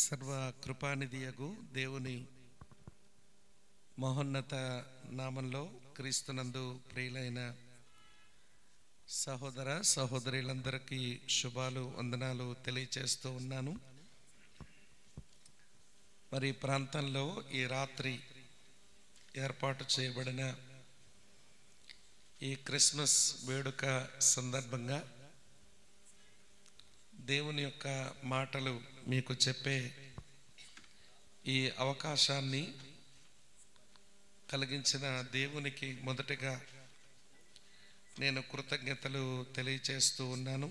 సర్వ కృపానిధియగు దేవుని మహోన్నత నామంలో క్రీస్తునందు ప్రియులైన సహోదర సహోదరులందరికీ శుభాలు వందనాలు తెలియచేస్తూ ఉన్నాను. మరి ప్రాంతంలో ఈ రాత్రి ఏర్పాటు చేయబడిన ఈ క్రిస్మస్ వేడుక సందర్భంగా దేవుని యొక్క మాటలు మీకు చెప్పే ఈ అవకాశాన్ని కలిగించిన దేవునికి మొదటగా నేను కృతజ్ఞతలు తెలియచేస్తూ ఉన్నాను.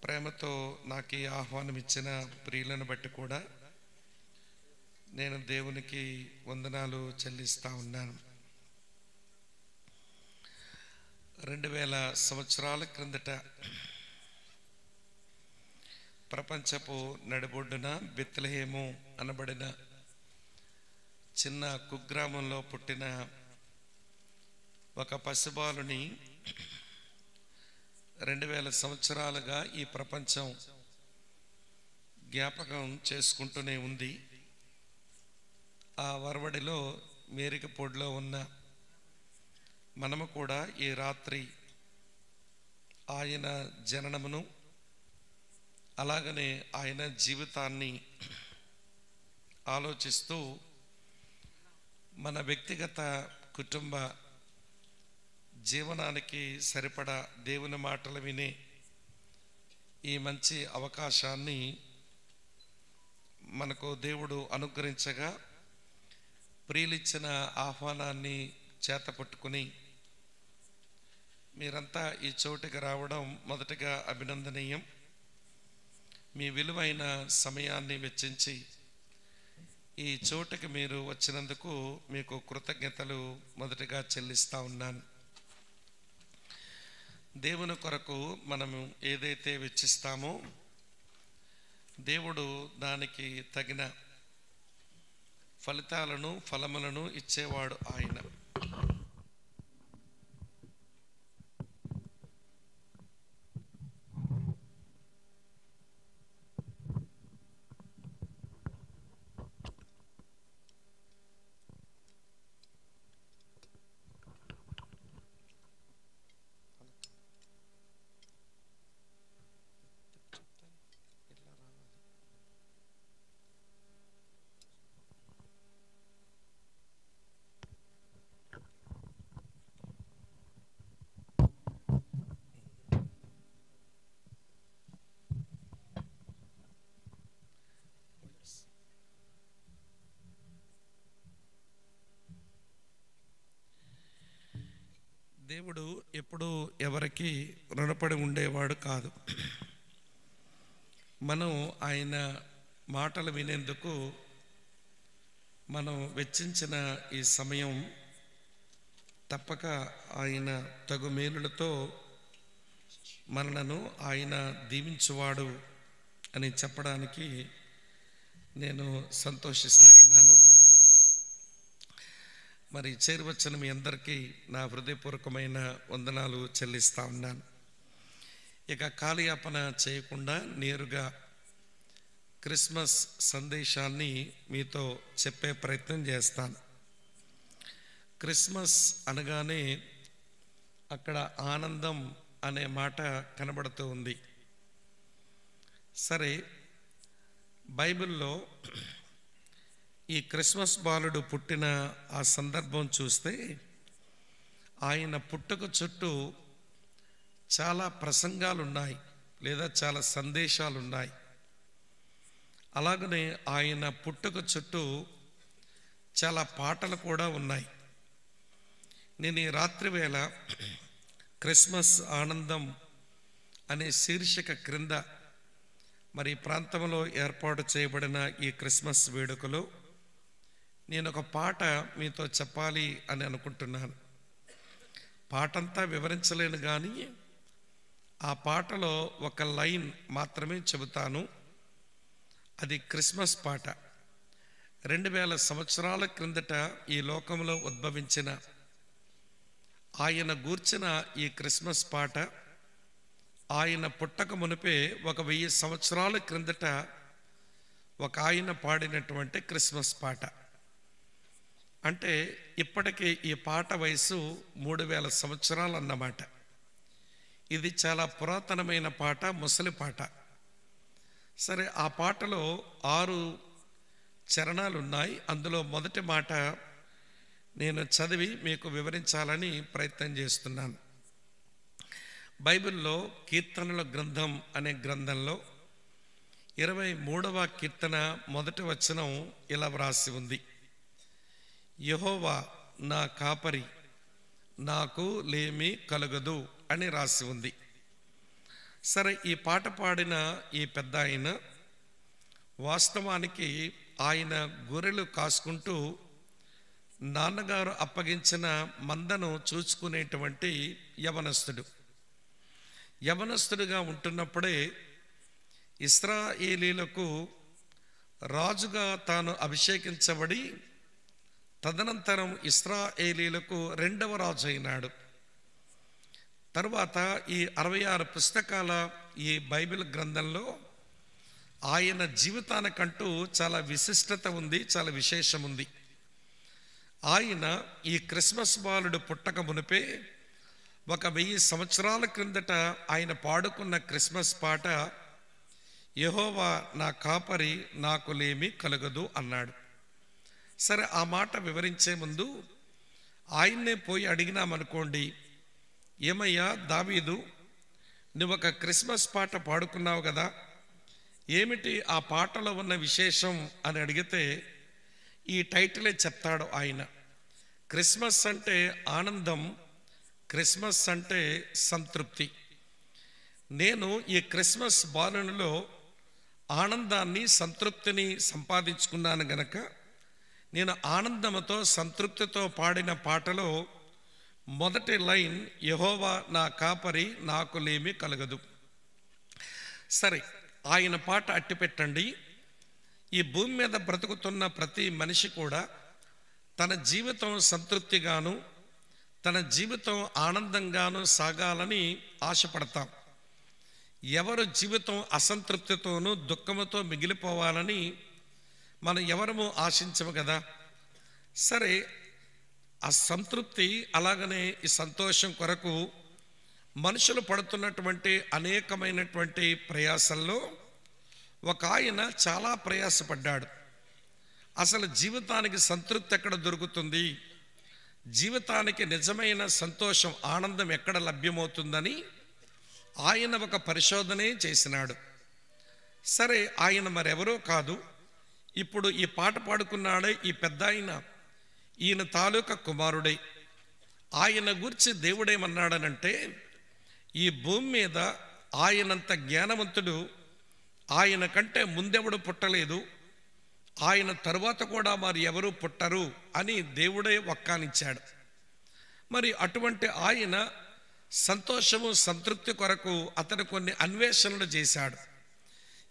ప్రేమతో నాకు ఈ ఆహ్వానం ఇచ్చిన ప్రియులను బట్టి కూడా నేను దేవునికి వందనాలు చెల్లిస్తూ ఉన్నాను. 2000 సంవత్సరాల క్రిందట ప్రపంచపు నడిబొడ్డున బెత్లెహేము అనబడిన చిన్న కుగ్రామంలో పుట్టిన ఒక పసిబాలుని 2000 సంవత్సరాలుగా ఈ ప్రపంచం జ్ఞాపకం చేసుకుంటూనే ఉంది. ఆ వరవడిలో మేరికపొడిలో ఉన్న మనము కూడా ఈ రాత్రి ఆయన జననమును అలాగనే ఆయన జీవితాన్ని ఆలోచిస్తూ మన వ్యక్తిగత కుటుంబ జీవనానికి సరిపడా దేవుని మాటలు వినే ఈ మంచి అవకాశాన్ని మనకు దేవుడు అనుగ్రహించగా ప్రియులిచ్చిన ఆహ్వానాన్ని చేతపట్టుకుని మీరంతా ఈ చోటుకి రావడం మొదటగా అభినందనీయం. మీ విలువైన సమయాన్ని వెచ్చించి ఈ చోటుకి మీరు వచ్చినందుకు మీకు కృతజ్ఞతలు మొదటగా చెల్లిస్తూ ఉన్నాను. దేవుని కొరకు మనము ఏదైతే వెచ్చిస్తామో దేవుడు దానికి తగిన ఫలములను ఇచ్చేవాడు ఆయన. దేవుడు ఎప్పుడూ ఎవరికి రుణపడి ఉండేవాడు కాదు. మనం ఆయన మాటలు వినేందుకు మనం వెచ్చించిన ఈ సమయం తప్పక ఆయన తగు మేలులతో మనలను ఆయన దీవించువాడు అని చెప్పడానికి నేను సంతోషిస్తూ ఉన్నాను. మరి చేరువచ్చిన మీ అందరికీ నా హృదయపూర్వకమైన వందనాలు చెల్లిస్తూ ఉన్నాను. ఇక కాలయాపన చేయకుండా నేరుగా క్రిస్మస్ సందేశాన్ని మీతో చెప్పే ప్రయత్నం చేస్తాను. క్రిస్మస్ అనగానే అక్కడ ఆనందం అనే మాట కనబడుతూ ఉంది. సరే, బైబిల్లో ఈ క్రిస్మస్ బాలుడు పుట్టిన ఆ సందర్భం చూస్తే ఆయన పుట్టుక చుట్టూ చాలా ప్రసంగాలు ఉన్నాయి, లేదా చాలా సందేశాలు ఉన్నాయి. అలాగనే ఆయన పుట్టుక చుట్టూ చాలా పాటలు కూడా ఉన్నాయి. నేను ఈ రాత్రి వేళ క్రిస్మస్ ఆనందం అనే శీర్షిక క్రింద మరి ప్రాంతంలో ఏర్పాటు చేయబడిన ఈ క్రిస్మస్ వేడుకలో నేను ఒక పాట మీతో చెప్పాలి అని అనుకుంటున్నాను. పాటంతా వివరించలేను, కానీ ఆ పాటలో ఒక లైన్ మాత్రమే చెబుతాను. అది క్రిస్మస్ పాట. 2000 సంవత్సరాల క్రిందట ఈ లోకంలో ఉద్భవించిన ఆయన గూర్చిన ఈ క్రిస్మస్ పాట ఆయన పుట్టక మునిపే 1000 సంవత్సరాల క్రిందట ఒక ఆయన పాడినటువంటి క్రిస్మస్ పాట. అంటే ఇప్పటికీ ఈ పాట వయసు 3000 సంవత్సరాలు అన్నమాట. ఇది చాలా పురాతనమైన పాట, ముసలి పాట. సరే, ఆ పాటలో 6 చరణాలు ఉన్నాయి. అందులో మొదటి మాట నేను చదివి మీకు వివరించాలని ప్రయత్నం చేస్తున్నాను. బైబిల్లో కీర్తనల గ్రంథం అనే గ్రంథంలో 23వ కీర్తన మొదటి వచనం ఇలా వ్రాసి ఉంది: యెహోవా నా కాపరి, నాకు లేమి కలుగదు అని రాసి ఉంది. సరే, ఈ పాట పాడిన ఈ పెద్ద ఆయన వాస్తవానికి ఆయన గొర్రెలు కాసుకుంటూ నాన్నగారు అప్పగించిన మందను చూసుకునేటువంటి యవనస్తుడుగా ఉంటున్నప్పుడే ఇశ్రాయేలీలకు రాజుగా తాను అభిషేకించబడి తదనంతరం ఇశ్రాయేలీలకు 2వ రాజు అయినాడు. తరువాత ఈ 66 పుస్తకాల ఈ బైబిల్ గ్రంథంలో ఆయన జీవితానికంటూ చాలా విశిష్టత ఉంది, చాలా విశేషం ఉంది. ఆయన ఈ క్రిస్మస్ బాలుడు పుట్టక మునిపే 1000 సంవత్సరాల క్రిందట ఆయన పాడుకున్న క్రిస్మస్ పాట యెహోవా నా కాపరి, నాకు లేమి కలగదు అన్నాడు. సరే, ఆ మాట వివరించే ముందు ఆయన్నే పోయి అడిగినామనుకోండి, ఏమయ్యా దావీదు, నువ్వు ఒక క్రిస్మస్ పాట పాడుకున్నావు కదా, ఏమిటి ఆ పాటలో ఉన్న విశేషం అని అడిగితే ఈ టైటిలే చెప్తాడు ఆయన. క్రిస్మస్ అంటే ఆనందం, క్రిస్మస్ అంటే సంతృప్తి. నేను ఈ క్రిస్మస్ బాలునిలో ఆనందాన్ని, సంతృప్తిని సంపాదించుకున్నాను గనక నేను ఆనందంతో సంతృప్తితో పాడిన పాటలో మొదటి లైన్ యెహోవా నా కాపరి, నాకు లేమి కలగదు. సరే, ఆయన పాట అట్టిపెట్టండి. ఈ భూమి మీద బ్రతుకుతున్న ప్రతి మనిషి కూడా తన జీవితం సంతృప్తిగాను, తన జీవితం ఆనందంగాను సాగాలని ఆశపడతాం. ఎవరు జీవితం అసంతృప్తితోనూ దుఃఖముతో మిగిలిపోవాలని మనం ఎవరము ఆశించము కదా. సరే, ఆ సంతృప్తి అలాగనే ఈ సంతోషం కొరకు మనుషులు పడుతున్నటువంటి అనేకమైనటువంటి ప్రయాసల్లో ఒక ఆయన చాలా ప్రయాసపడ్డాడు. అసలు జీవితానికి సంతృప్తి ఎక్కడ దొరుకుతుంది, జీవితానికి నిజమైన సంతోషం, ఆనందం ఎక్కడ లభ్యమవుతుందని ఆయన ఒక పరిశోధనే చేసినాడు. సరే, ఆయన మరెవరో కాదు, ఇప్పుడు ఈ పాట పాడుకున్నాడే ఈ పెద్ద ఆయన, ఈయన తాలూకా కుమారుడే. ఆయన గురించి దేవుడేమన్నాడనంటే, ఈ భూమి మీద ఆయనంత జ్ఞానవంతుడు ఆయన కంటే ముందెవడు పుట్టలేదు, ఆయన తరువాత కూడా మరి ఎవరు పుట్టరు అని దేవుడే వక్కానిచ్చాడు. మరి అటువంటి ఆయన సంతోషము, సంతృప్తి కొరకు అతను కొన్ని అన్వేషణలు చేశాడు.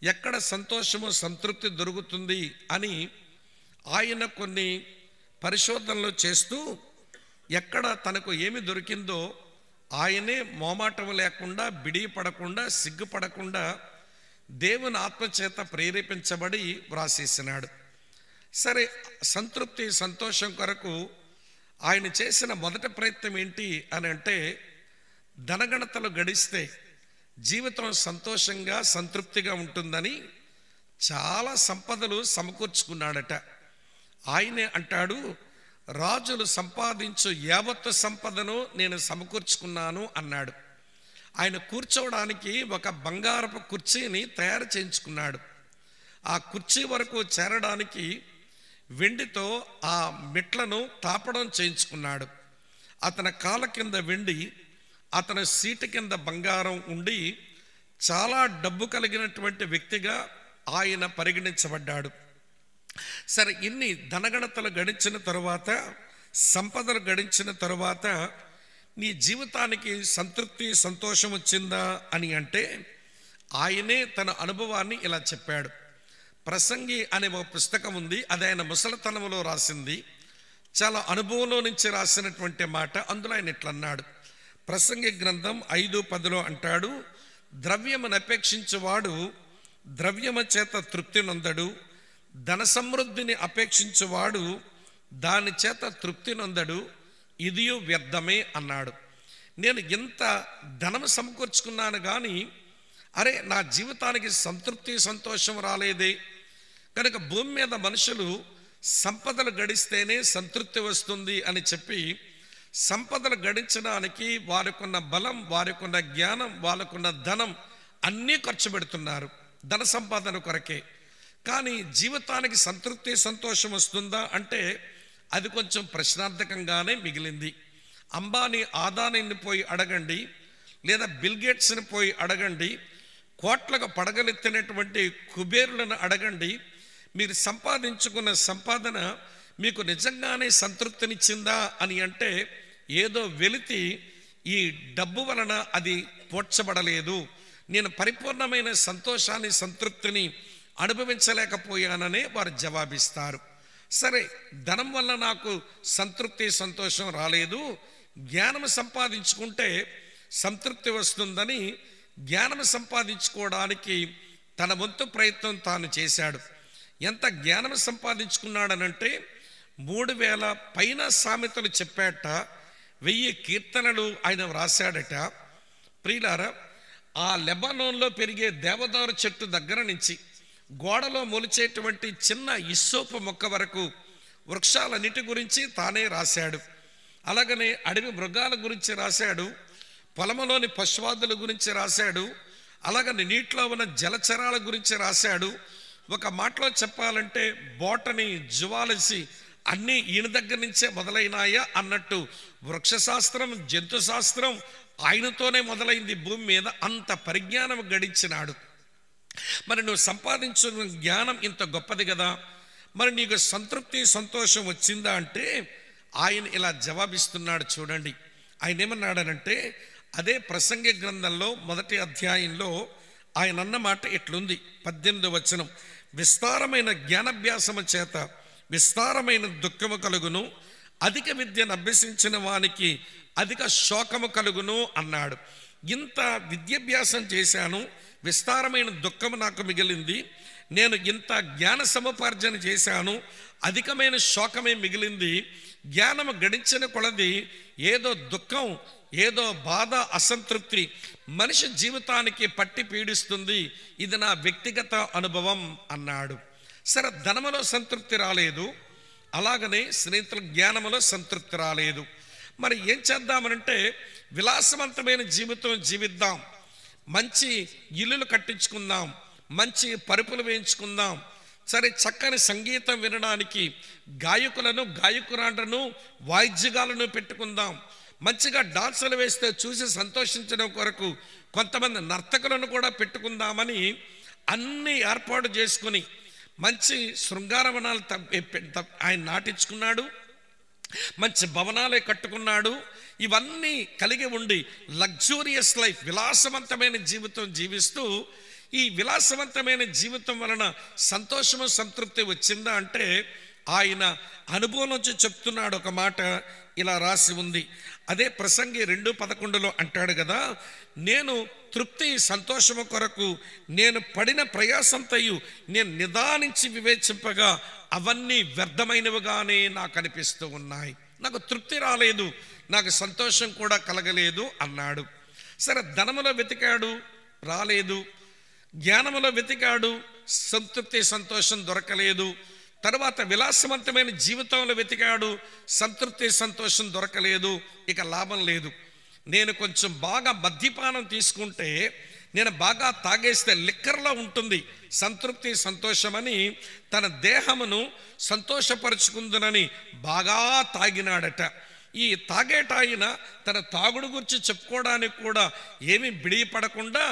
ఎక్కడ సంతోషము, సంతృప్తి దొరుకుతుంది అని ఆయన కొన్ని పరిశోధనలు చేస్తూ ఎక్కడ తనకు ఏమి దొరికిందో ఆయనే మోమాటం లేకుండా, బిడిపడకుండా, సిగ్గుపడకుండా దేవుని ఆత్మచేత ప్రేరేపించబడి వ్రాసేసినాడు. సరే, సంతృప్తి, సంతోషం కొరకు ఆయన చేసిన మొదటి ప్రయత్నం ఏంటి అని అంటే, ధనగణతలు గడిస్తే జీవితం సంతోషంగా, సంతృప్తిగా ఉంటుందని చాలా సంపదలు సమకూర్చుకున్నాడట. ఆయనే అంటాడు, రాజులు సంపాదించు యావత్తు సంపదను నేను సమకూర్చుకున్నాను అన్నాడు. ఆయన కూర్చోవడానికి ఒక బంగారపు కుర్చీని తయారు చేయించుకున్నాడు. ఆ కుర్చీ వరకు చేరడానికి వెండితో ఆ మెట్లను తాపడం చేయించుకున్నాడు. అతని కాళ్ళ కింద వెండి, అతని సీటు కింద బంగారం ఉండి చాలా డబ్బు కలిగినటువంటి వ్యక్తిగా ఆయన పరిగణించబడ్డాడు. సరే, ఇన్ని ధనగణతలు గడించిన తరువాత, సంపదలు గడించిన తరువాత నీ జీవితానికి సంతృప్తి, సంతోషం వచ్చిందా అని అంటే ఆయనే తన అనుభవాన్ని ఇలా చెప్పాడు. ప్రసంగి అనే ఒక పుస్తకం ఉంది, అది ఆయన ముసలితనంలో రాసింది. చాలా అనుభవంలో నుంచి రాసినటువంటి మాట. అందులో ఆయన ఇట్లా అన్నాడు, ప్రసంగి గ్రంథం 5:10 అంటాడు, ద్రవ్యమును అపేక్షించువాడు ద్రవ్యము చేత తృప్తి నొందడు, ధన సమృద్ధిని అపేక్షించువాడు దాని చేత తృప్తి నొందడు, ఇదియు వ్యర్థమే అన్నాడు. నేను ఇంత ధనం సమకూర్చుకున్నాను కానీ అరే నా జీవితానికి సంతృప్తి సంతోషం రాలేదే. కనుక భూమి మీద మనుషులు సంపదలు గడిస్తేనే సంతృప్తి వస్తుంది అని చెప్పి సంపదలు గడించడానికి వారికున్న బలం, వారికున్న జ్ఞానం, వాళ్ళకున్న ధనం అన్నీ ఖర్చు పెడుతున్నారు ధన సంపాదన కొరకే. కానీ జీవితానికి సంతృప్తి సంతోషం వస్తుందా అంటే అది కొంచెం ప్రశ్నార్థకంగానే మిగిలింది. అంబానీ ఆదానిని పోయి అడగండి, లేదా బిల్ గేట్స్ని పోయి అడగండి, కోట్లకు పడగలెత్తినటువంటి కుబేరులను అడగండి, మీరు సంపాదించుకున్న సంపాదన మీకు నిజంగానే సంతృప్తినిచ్చిందా అని అంటే ఏదో వెలితి ఈ డబ్బు వలన అది పోడ్చబడలేదు, నేను పరిపూర్ణమైన సంతోషాన్ని సంతృప్తిని అనుభవించలేకపోయాననే వారు జవాబిస్తారు. సరే, ధనం వల్ల నాకు సంతృప్తి సంతోషం రాలేదు, జ్ఞానం సంపాదించుకుంటే సంతృప్తి వస్తుందని జ్ఞానం సంపాదించుకోవడానికి తన వంతు ప్రయత్నం తాను చేశాడు. ఎంత జ్ఞానం సంపాదించుకున్నాడనంటే 3000 పైన సామెతలు చెప్పాట, 1000 కీర్తనలు ఆయన వ్రాసాడట. ప్రియులారా, ఆ లెబనోన్లో పెరిగే దేవదారు చెట్టు దగ్గర నుంచి గోడలో మొలిచేటువంటి చిన్న ఇస్సోపు మొక్క వరకు వృక్షాలన్నిటి గురించి తానే రాశాడు. అలాగనే అడవి మృగాల గురించి రాశాడు, పొలములోని పశువాదుల గురించి రాశాడు, అలాగని నీటిలో ఉన్న జలచరాల గురించి రాశాడు. ఒక మాటలో చెప్పాలంటే బోటనీ, జువాలజీ అన్నీ ఈయన దగ్గర నుంచే మొదలైనాయా అన్నట్టు వృక్షశాస్త్రం, జంతు శాస్త్రం ఆయనతోనే మొదలైంది భూమి మీద. అంత పరిజ్ఞానం గడించినాడు. మరి నువ్వు సంపాదించిన జ్ఞానం ఇంత గొప్పది కదా, మరి నీకు సంతృప్తి సంతోషం వచ్చిందా అంటే ఆయన ఇలా జవాబిస్తున్నాడు. చూడండి, ఆయన ఏమన్నాడనంటే అదే ప్రసంగి గ్రంథంలో 1వ అధ్యాయంలో ఆయన అన్న మాట ఇట్లుంది, 18వ వచనం, విస్తారమైన జ్ఞానాభ్యాసము చేత విస్తారమైన దుఃఖము కలుగును, అధిక విద్యను అభ్యసించిన వానికి అధిక శోకము కలుగును అన్నాడు. ఇంత విద్యాభ్యాసం చేశాను, విస్తారమైన దుఃఖము నాకు మిగిలింది, నేను ఇంత జ్ఞాన సముపార్జన చేశాను, అధికమైన శోకమే మిగిలింది. జ్ఞానము గడించిన కొలది ఏదో దుఃఖం, ఏదో బాధ, అసంతృప్తి మనిషి జీవితానికి పట్టి పీడిస్తుంది. ఇది నా వ్యక్తిగత అనుభవం అన్నాడు. సరే, ధనములో సంతృప్తి రాలేదు, అలాగనే స్నేహితుల జ్ఞానములో సంతృప్తి రాలేదు. మరి ఏం చేద్దామనంటే విలాసవంతమైన జీవితం జీవిద్దాం, మంచి ఇల్లులు కట్టించుకుందాం, మంచి పరుపులు వేయించుకుందాం, సరే చక్కని సంగీతం వినడానికి గాయకులను, గాయకురాండ్రను, వాయిద్యగాలను పెట్టుకుందాం, మంచిగా డాన్సులు వేస్తే చూసి సంతోషించడం కొరకు కొంతమంది నర్తకులను కూడా పెట్టుకుందామని అన్ని ఏర్పాటు చేసుకుని మంచి శృంగారవనాలు ఆయన నాటించుకున్నాడు, మంచి భవనాలే కట్టుకున్నాడు. ఇవన్నీ కలిగి ఉండి లగ్జూరియస్ లైఫ్, విలాసవంతమైన జీవితం జీవిస్తూ ఈ విలాసవంతమైన జీవితం వలన సంతోషము సంతృప్తి వచ్చిందా అంటే ఆయన అనుభవం నుంచి చెప్తున్నాడు. ఒక మాట ఇలా రాసి ఉంది, అదే ప్రసంగి 2:11 అంటాడు కదా, నేను తృప్తి సంతోషము కొరకు నేను పడిన ప్రయాసంతయు నేను నిదానించి వివేచింపగా అవన్నీ వ్యర్థమైనవిగానే నాకు అనిపిస్తూ ఉన్నాయి. నాకు తృప్తి రాలేదు, నాకు సంతోషం కూడా కలగలేదు అన్నాడు. సరే, ధనములో వెతికాడు, రాలేదు. జ్ఞానములో వెతికాడు, సంతృప్తి సంతోషం దొరకలేదు. తర్వాత విలాసవంతమైన జీవితంలో వెతికాడు, సంతృప్తి సంతోషం దొరకలేదు. ఇక లాభం లేదు. నేను కొంచెం బాగా మద్యపానం తీసుకుంటే, నేను బాగా తాగేస్తే లిక్కర్లో ఉంటుంది సంతృప్తి సంతోషమని తన దేహమును సంతోషపరుచుకుందునని బాగా తాగినాడట. ఈ తాగేటాయన తన తాగుడు గురించి చెప్పుకోవడానికి కూడా ఏమీ బిడియపడకుండా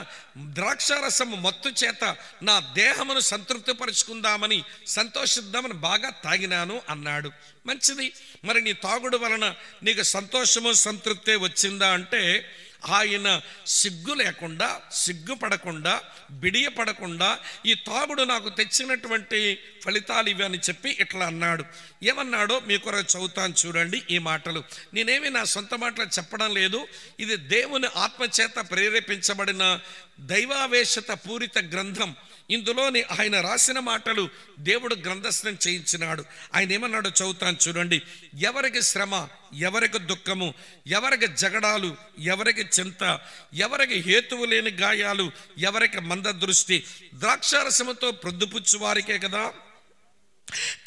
ద్రాక్షారసం మత్తు చేత నా దేహమును సంతృప్తిపరుచుకుందామని, సంతోషిద్దామని బాగా తాగినాను అన్నాడు. మంచిది, మరి నీ తాగుడు వలన నీకు సంతోషము సంతృప్తి వచ్చిందా అంటే ఆయన సిగ్గు లేకుండా, సిగ్గుపడకుండా, బిడియపడకుండా ఈ తాగుడు నాకు తెచ్చినటువంటి ఫలితాలు ఇవి అని చెప్పి ఇట్లా అన్నాడు. ఏమన్నాడో మీ కొరకు చదువుతాను చూడండి ఈ మాటలు. నేనేమి నా సొంత మాటలు చెప్పడం లేదు, ఇది దేవుని ఆత్మచేత ప్రేరేపించబడిన దైవావేశత పూరిత గ్రంథం. ఇందులోని ఆయన రాసిన మాటలు దేవుడు గ్రంథస్థం చేయించినాడు. ఆయన ఏమన్నాడో చదువుతాను చూడండి. ఎవరికి శ్రమ, ఎవరికి దుఃఖము, ఎవరికి జగడాలు, ఎవరికి చింత, ఎవరికి హేతువు లేని గాయాలు, ఎవరికి మంద దృష్టి, ద్రాక్షారసముతో ప్రొద్దుపుచ్చు వారికే కదా,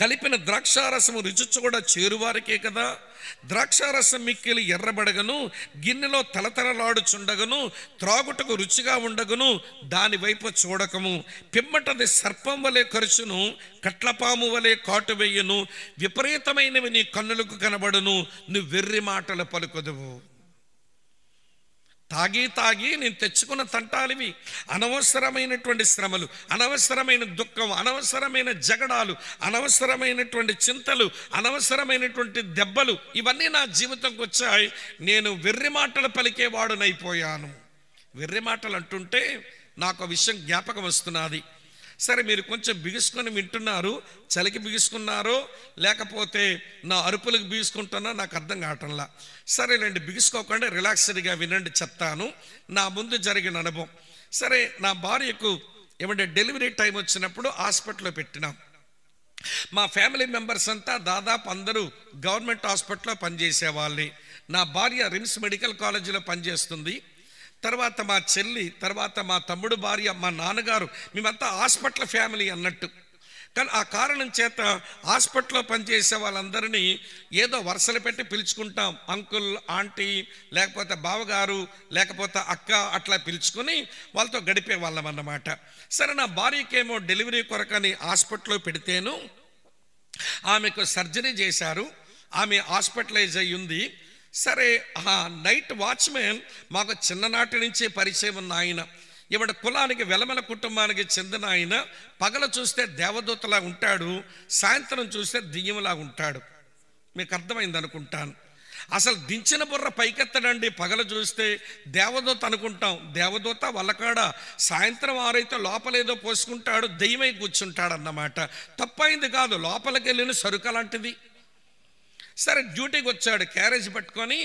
కలిపిన ద్రాక్షారసము రుచి కూడా చేరువారికే కదా, ద్రాక్షారసం మిక్కిలి ఎర్రబడగను, గిన్నెలో తలతలలాడుచుండగను, త్రాగుటకు రుచిగా ఉండగను, దాని వైపు చూడకము, పిమ్మటది సర్పం వలె కరుచును, కట్లపాము వలె కాటు వేయును, విపరీతమైనవి నీ కన్నులకు కనబడును, నువ్వు వెర్రి మాటలు పలుకుదువు. తాగి తాగి నేను తెచ్చుకున్న తంటాలివి, అనవసరమైనటువంటి శ్రమలు, అనవసరమైన దుఃఖం, అనవసరమైన జగడాలు, అనవసరమైనటువంటి చింతలు, అనవసరమైనటువంటి దెబ్బలు, ఇవన్నీ నా జీవితంకి వచ్చాయి. నేను వెర్రి మాటలు పలికేవాడునైపోయాను. వెర్రి మాటలు అంటుంటే నాకు ఆ విషయం జ్ఞాపకం వస్తున్నది. సరే, మీరు కొంచెం బిగుసుకొని వింటున్నారు, చలికి బిగుసుకున్నారో లేకపోతే నా అరుపులకు బిగుసుకుంటున్నా నాకు అర్థం కావటంలా. సరేలేండి, బిగుసుకోకుండా రిలాక్స్డ్గా వినండి, చెప్తాను నా ముందు జరిగిన అనుభవం. సరే, నా భార్యకు ఏమంటే డెలివరీ టైం వచ్చినప్పుడు హాస్పిటల్లో పెట్టినాం. మా ఫ్యామిలీ మెంబర్స్ అంతా దాదాపు అందరూ గవర్నమెంట్ హాస్పిటల్లో పనిచేసే వాళ్ళే. నా భార్య రిమ్స్ మెడికల్ కాలేజీలో పనిచేస్తుంది. తర్వాత మా చెల్లి, తర్వాత మా తమ్ముడు భార్య, మా నాన్నగారు, మేమంతా హాస్పిటల్ ఫ్యామిలీ అన్నట్టు. కానీ ఆ కారణం చేత హాస్పిటల్లో పనిచేసే వాళ్ళందరినీ ఏదో వరుసలు పెట్టి పిలుచుకుంటాం. అంకుల్, ఆంటీ, లేకపోతే బావగారు, లేకపోతే అక్క, అట్లా పిలుచుకొని వాళ్ళతో గడిపే వాళ్ళం అన్నమాట. సరే, నా భార్యకేమో డెలివరీ కొరకని హాస్పిటల్లో పెడితేను ఆమెకు సర్జరీ చేశారు. ఆమె హాస్పిటలైజ్ అయ్యి ఉంది. సరే, ఆ నైట్ వాచ్మెన్ మాకు చిన్ననాటి నుంచే పరిచయం ఉన్న ఆయన. ఇవిడ కులానికి, వెలమల కుటుంబానికి చెందిన ఆయన. పగలు చూస్తే దేవదూతలా ఉంటాడు, సాయంత్రం చూస్తే దెయ్యంలా ఉంటాడు. మీకు అర్థమైంది అనుకుంటాను. అసలు దించిన బుర్ర పైకెత్తడండి. పగలు చూస్తే దేవదూత అనుకుంటాం, దేవదూత వల్లకాడ. సాయంత్రం ఆరైతే లోపలేదో పోసుకుంటాడు, దెయ్యమై కూర్చుంటాడు అన్నమాట. తప్పైంది కాదు, లోపలికి వెళ్ళిన సరుకు అలాంటిది. సరే, డ్యూటీకి వచ్చాడు క్యారేజ్ పట్టుకొని.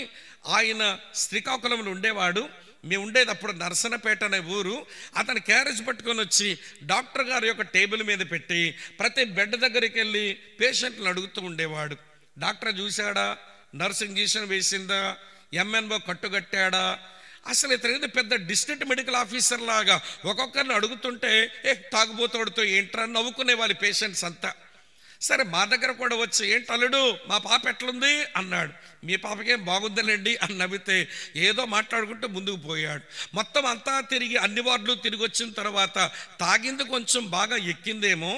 ఆయన శ్రీకాకుళంలో ఉండేవాడు, మేము ఉండేది అప్పుడు నరసనపేట అనే ఊరు. అతను క్యారేజ్ పట్టుకొని వచ్చి డాక్టర్ గారి యొక్క టేబుల్ మీద పెట్టి ప్రతి బెడ్ దగ్గరికి వెళ్ళి పేషెంట్లను అడుగుతూ ఉండేవాడు. డాక్టర్ చూశాడా, నర్సు ఇంజెక్షన్ వేసిందా, ఎంఎన్ఓ కట్టుగట్టాడా, అసలు ఇతను పెద్ద డిస్ట్రిక్ట్ మెడికల్ ఆఫీసర్ లాగా ఒక్కొక్కరిని అడుగుతుంటే తాగుబోతోడుతో ఏంట్రా నవ్వుకునే వాళ్ళు పేషెంట్స్ అంతా. సరే, మా దగ్గర కూడా వచ్చి, ఏంటి అల్లుడు మా పాప ఎట్లుంది అన్నాడు. మీ పాపకేం బాగుందలేండి అని నవ్వితే ఏదో మాట్లాడుకుంటూ ముందుకు పోయాడు. మొత్తం అంతా తిరిగి అన్ని వార్డులు తిరిగి వచ్చిన తర్వాత తాగింది కొంచెం బాగా ఎక్కిందేమో.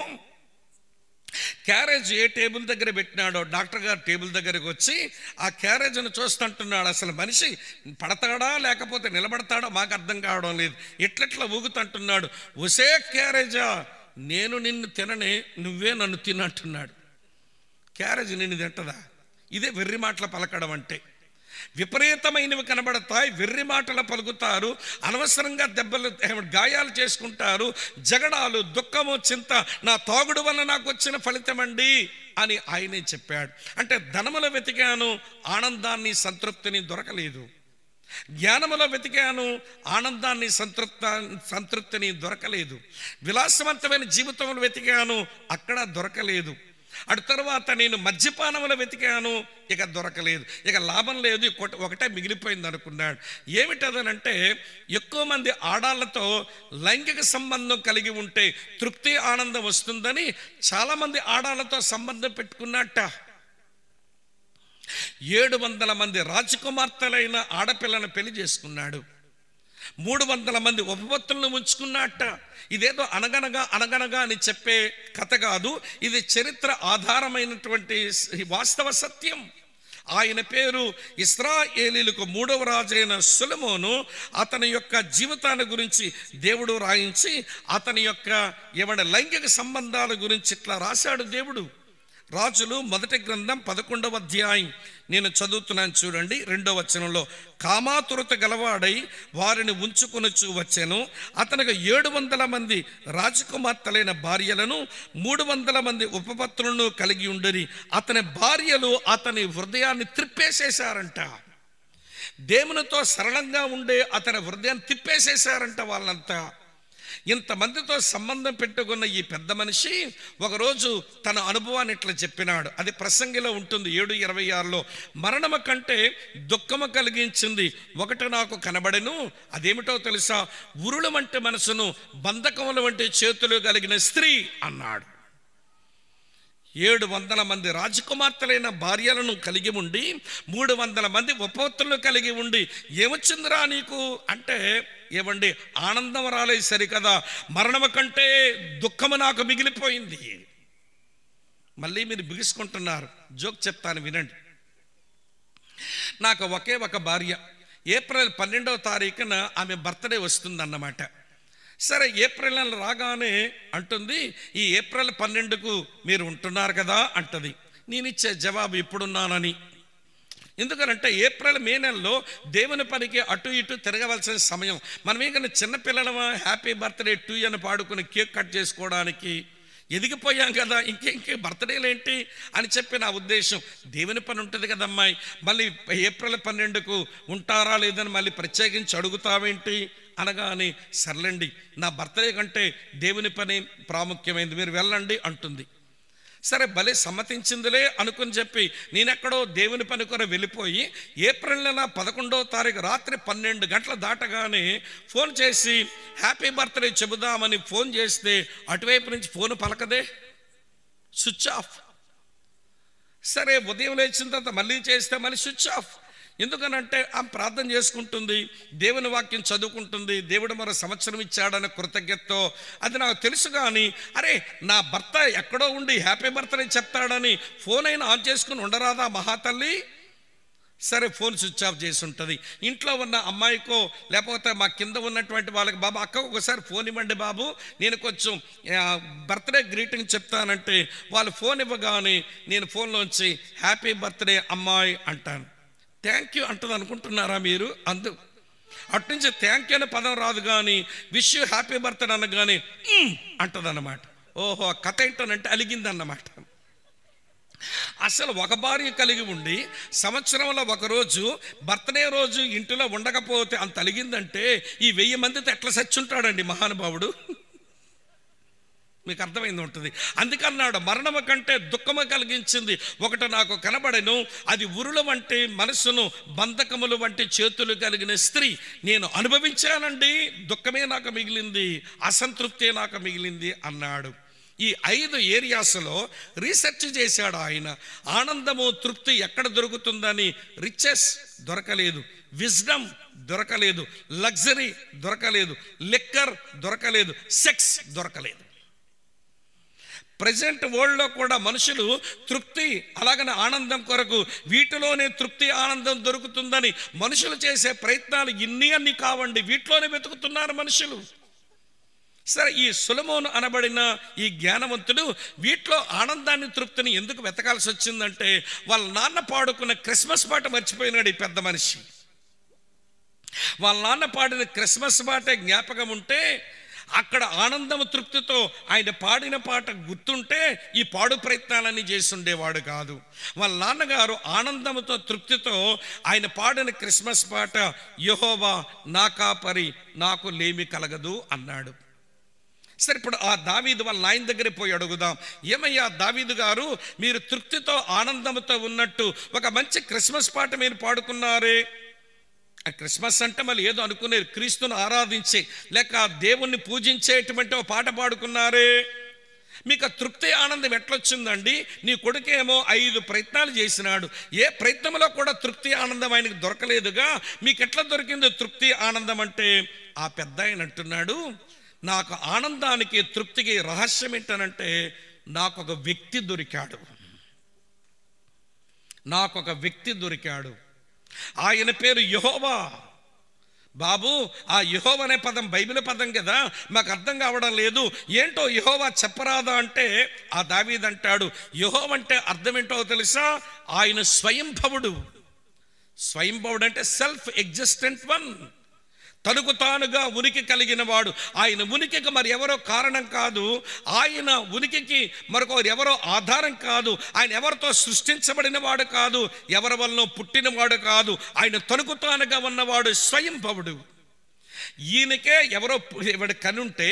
క్యారేజ్ ఏ టేబుల్ దగ్గర పెట్టినాడో డాక్టర్ గారు టేబుల్ దగ్గరకు వచ్చి ఆ క్యారేజ్ను చూస్తుంటున్నాడు. అసలు మనిషి పడతాడా లేకపోతే నిలబడతాడో మాకు అర్థం కావడం లేదు. ఎట్లెట్లా ఊగుతుంటున్నాడు. ఒసే క్యారేజా, నేను నిన్ను తిననే, నువ్వే నన్ను తినంటున్నాడు. క్యారేజ్ నిన్ను తింటదా? ఇదే వెర్రి మాటలు పలకడం అంటే. విపరీతమైనవి కనబడతాయి, వెర్రి మాటలు పలుకుతారు, అనవసరంగా దెబ్బలు, గాయాలు చేసుకుంటారు, జగడాలు, దుఃఖము, చింత. నా తాగుడు వల్ల నాకు వచ్చిన ఫలితం అండి అని ఆయనే చెప్పాడు. అంటే ధనములో వెతికాను, ఆనందాన్ని, సంతృప్తిని దొరకలేదు. జ్ఞానములో వెతికాను, ఆనందాన్ని, సంతృప్తిని దొరకలేదు. విలాసవంతమైన జీవితంలో వెతికాను, అక్కడ దొరకలేదు. అటు తర్వాత నేను మద్యపానములో వెతికాను, ఇక దొరకలేదు. ఇక లాభం లేదు, ఒకటే మిగిలిపోయింది అనుకున్నాడు. ఏమిటదనంటే, ఎక్కువ మంది ఆడాళ్ళతో లైంగిక సంబంధం కలిగి ఉంటే తృప్తి, ఆనందం వస్తుందని చాలామంది ఆడాళ్ళతో సంబంధం పెట్టుకున్నట్ట. 700 మంది రాజకుమార్తెలైన ఆడపిల్లను పెళ్లి చేసుకున్నాడు. 300 మంది ఉపపత్తులను ఉంచుకున్నట్ట. ఇదేదో అనగనగా అని చెప్పే కథ కాదు, ఇది చరిత్ర ఆధారమైనటువంటి వాస్తవ సత్యం. ఆయన పేరు ఇశ్రాయేలీలకు 3వ రాజైన సొలొమోను. అతని యొక్క జీవితాన్ని గురించి దేవుడు రాయించి అతని యొక్క లైంగిక సంబంధాల గురించి ఇట్లా రాశాడు దేవుడు. రాజులు మొదటి గ్రంథం 11వ అధ్యాయం నేను చదువుతున్నాను చూడండి. 2వ వచనంలో, కామాతురత గలవాడై వారిని ఉంచుకొనుచు వచ్చెను. అతనికి 700 మంది రాజకుమార్తెలైన భార్యలను 300 మంది ఉపపత్నులను కలిగి ఉండేది. అతని భార్యలు అతని హృదయాన్ని త్రిప్పేసేశారంట. దేవునితో సరళంగా ఉండే అతని హృదయాన్ని తిప్పేసేశారంట వాళ్ళంతా. ఇంతమందితో సంబంధం పెట్టుకున్న ఈ పెద్ద మనిషి ఒకరోజు తన అనుభవాన్ని ఇట్లా చెప్పినాడు. అది ప్రసంగిలో ఉంటుంది 7:26లో. మరణము కంటే దుఃఖము కలిగించింది ఒకటి నాకు కనబడెను, అదేమిటో తెలుసా? ఉరుల వంటి మనసును బంధకముల వంటి చేతులు కలిగిన స్త్రీ అన్నాడు. 700 మంది రాజకుమార్తెలైన భార్యలను కలిగి ఉండి 300 మంది ఉపపత్నులను కలిగి ఉండి ఏమొచ్చిందిరా నీకు అంటే, ఏమండి, ఆనందం రాలేదు సరికదా, మరణము కంటే దుఃఖము నాకు మిగిలిపోయింది. మళ్ళీ మీరు బిగుసుకుంటున్నారు. జోక్ చెప్తాను వినండి. నాకు ఒకే ఒక భార్య. ఏప్రిల్ 12వ తారీఖున ఆమె బర్త్డే వస్తుందన్నమాట. సరే, ఏప్రిల్ నెల రాగానే అంటుంది, ఈ ఏప్రిల్ 12కు మీరు ఉంటున్నారు కదా అంటది. నేను ఇచ్చే జవాబు ఇప్పుడున్నానని. ఎందుకనంటే ఏప్రిల్ మే నెలలో దేవుని పనికి అటు ఇటు తిరగవలసిన సమయం. మనం ఏకన్నా చిన్నపిల్లలమా హ్యాపీ బర్త్డే టు అని పాడుకుని కేక్ కట్ చేసుకోవడానికి? ఎదిగిపోయాం కదా, ఇంకే బర్త్డేలు ఏంటి అని చెప్పి నా ఉద్దేశం. దేవుని పని ఉంటుంది కదమ్మాయి, మళ్ళీ ఏప్రిల్ 12కు ఉంటారా లేదని మళ్ళీ ప్రత్యేకించి అడుగుతావేంటి అనగానే, సర్లేండి, నా బర్త్డే కంటే దేవుని పని ప్రాముఖ్యమైంది, మీరు వెళ్ళండి అంటుంది. సరే, భలే సమ్మతించిందిలే అనుకుని చెప్పి నేనెక్కడో దేవుని పని కొర వెళ్ళిపోయి ఏప్రిల్ నెల 11వ తారీఖు రాత్రి 12 గంటల దాటగానే ఫోన్ చేసి హ్యాపీ బర్త్డే చెబుదామని ఫోన్ చేస్తే అటువైపు నుంచి ఫోన్ పలకదే, స్విచ్ ఆఫ్. సరే, ఉదయం లేచిన తర్వాత మళ్ళీ చేస్తే మళ్ళీ స్విచ్ ఆఫ్. ఎందుకనంటే ఆమె ప్రార్థన చేసుకుంటుంది, దేవుని వాక్యం చదువుకుంటుంది, దేవుడు మరో సంవత్సరం ఇచ్చాడన్న కృతజ్ఞతతో. అది నాకు తెలుసు. కానీ అరే, నా భర్త ఎక్కడో ఉండి హ్యాపీ బర్త్డే చెప్తాడని ఫోన్ అయినా ఆన్ చేసుకుని ఉండరాదా మహాతల్లి? సరే, ఫోన్ స్విచ్ ఆఫ్ చేసి ఉంటుంది. ఇంట్లో ఉన్న అమ్మాయికో లేకపోతే మా కింద ఉన్నటువంటి వాళ్ళకి, బాబు అక్క ఒకసారి ఫోన్ ఇవ్వండి బాబు, నేను కొంచెం బర్త్డే గ్రీటింగ్ చెప్తానంటే వాళ్ళు ఫోన్ ఇవ్వగానే నేను ఫోన్లోంచి హ్యాపీ బర్త్డే అమ్మాయి అంటాను. థ్యాంక్ యూ అంటుంది అనుకుంటున్నారా మీరు? అట్నుంచి థ్యాంక్ యూ అనే పదం రాదు, కానీ విష్ యూ హ్యాపీ బర్త్డే అనగానే అంటుంది అన్నమాట. ఓహో, కథ ఏంటనంటే అలిగిందన్నమాట. అసలు ఒక భార్య కలిగి ఉండి సంవత్సరంలో ఒకరోజు బర్త్డే రోజు ఇంటిలో ఉండకపోతే అంత అలిగిందంటే ఈ 1000 మందితో ఎట్లా సచ్చుంటాడండి మహానుభావుడు? మీకు అర్థమైంది ఉంటుంది. అందుకన్నాడు, మరణము కంటే దుఃఖము కలిగించింది ఒకటి నాకు కనబడెను, అది ఉరుల వంటి మనసును బంధకములు వంటి చేతులు కలిగిన స్త్రీ. నేను అనుభవించానండి, దుఃఖమే నాకు మిగిలింది, అసంతృప్తే నాకు మిగిలింది అన్నాడు. ఈ 5 ఏరియాస్లో రీసెర్చ్ చేశాడు ఆయన. ఆనందము తృప్తి ఎక్కడ దొరుకుతుందని రిచెస్ దొరకలేదు, విజ్డమ్ దొరకలేదు, లగ్జరీ దొరకలేదు, లిక్కర్ దొరకలేదు, సెక్స్ దొరకలేదు. ప్రజెంట్ వరల్డ్లో కూడా మనుషులు తృప్తి అలాగనే ఆనందం కొరకు వీటిలోనే తృప్తి ఆనందం దొరుకుతుందని మనుషులు చేసే ప్రయత్నాలు అన్ని కావండి, వీటిలోనే వెతుకుతున్నారు మనుషులు. సరే, ఈ సొలొమోను అనబడిన ఈ జ్ఞానవంతుడు వీటిలో ఆనందాన్ని తృప్తిని ఎందుకు వెతకాల్సి వచ్చిందంటే, వాళ్ళ నాన్న పాడుకున్న క్రిస్మస్ పాట మర్చిపోయినాడు ఈ పెద్ద మనిషి. వాళ్ళ నాన్న పాడిన క్రిస్మస్ పాట జ్ఞాపకం ఉంటే, అక్కడ ఆనందము తృప్తితో ఆయన పాడిన పాట గుర్తుంటే ఈ పాడు ప్రయత్నాలన్నీ చేస్తుండేవాడు కాదు. వాళ్ళ నాన్నగారు ఆనందముతో తృప్తితో ఆయన పాడిన క్రిస్మస్ పాట, యెహోవా నా కాపరి నాకు లేమి కలగదు అన్నాడు. సరే, ఇప్పుడు ఆ దావీదు వాళ్ళ నాయన దగ్గరికి పోయి అడుగుదాం, ఏమయ్యా దావీదు గారు, మీరు తృప్తితో ఆనందంతో ఉన్నట్టు ఒక మంచి క్రిస్మస్ పాట మీరు పాడుకున్నారే. ఆ క్రిస్మస్ అంటే మళ్ళీ ఏదో అనుకునేది, క్రీస్తును ఆరాధించే లేక దేవుణ్ణి పూజించేటువంటి ఒక పాట పాడుకున్నారే, మీకు తృప్తి ఆనందం ఎట్లొచ్చిందండి? నీ కొడుకేమో 5 ప్రయత్నాలు చేసినాడు, ఏ ప్రయత్నంలో కూడా తృప్తి ఆనందం ఆయనకు దొరకలేదుగా, మీకు ఎట్లా దొరికింది తృప్తి ఆనందం అంటే? ఆ పెద్ద ఆయన అంటున్నాడు, నాకు ఆనందానికి తృప్తికి రహస్యం ఏంటనంటే, నాకు ఒక వ్యక్తి దొరికాడు. ఆయన పేరు యెహోవా. బాబు ఆ యెహోవా అనే పదం బైబిల్ పదం కదా, మాకు అర్థం కావడం లేదు, ఏంటో యెహోవా చెప్పరాదా అంటే ఆ దావీదు అంటాడు, యెహోవా అంటే అర్థం ఏంటో తెలుసా? ఆయన స్వయంభవుడు. స్వయంభవుడు అంటే సెల్ఫ్ ఎగ్జిస్టెంట్ వన్, తనకు తానుగా ఉనికి కలిగిన వాడు. ఆయన ఉనికికి మరి ఎవరో కారణం కాదు, ఆయన ఉనికికి మరొకరు ఎవరో ఆధారం కాదు, ఆయన ఎవరితో సృష్టించబడిన వాడు కాదు, ఎవరి వల్ల పుట్టినవాడు కాదు, ఆయన తనకు తానుగా ఉన్నవాడు స్వయంభవుడు. ఈయనకే ఎవరో కనుంటే,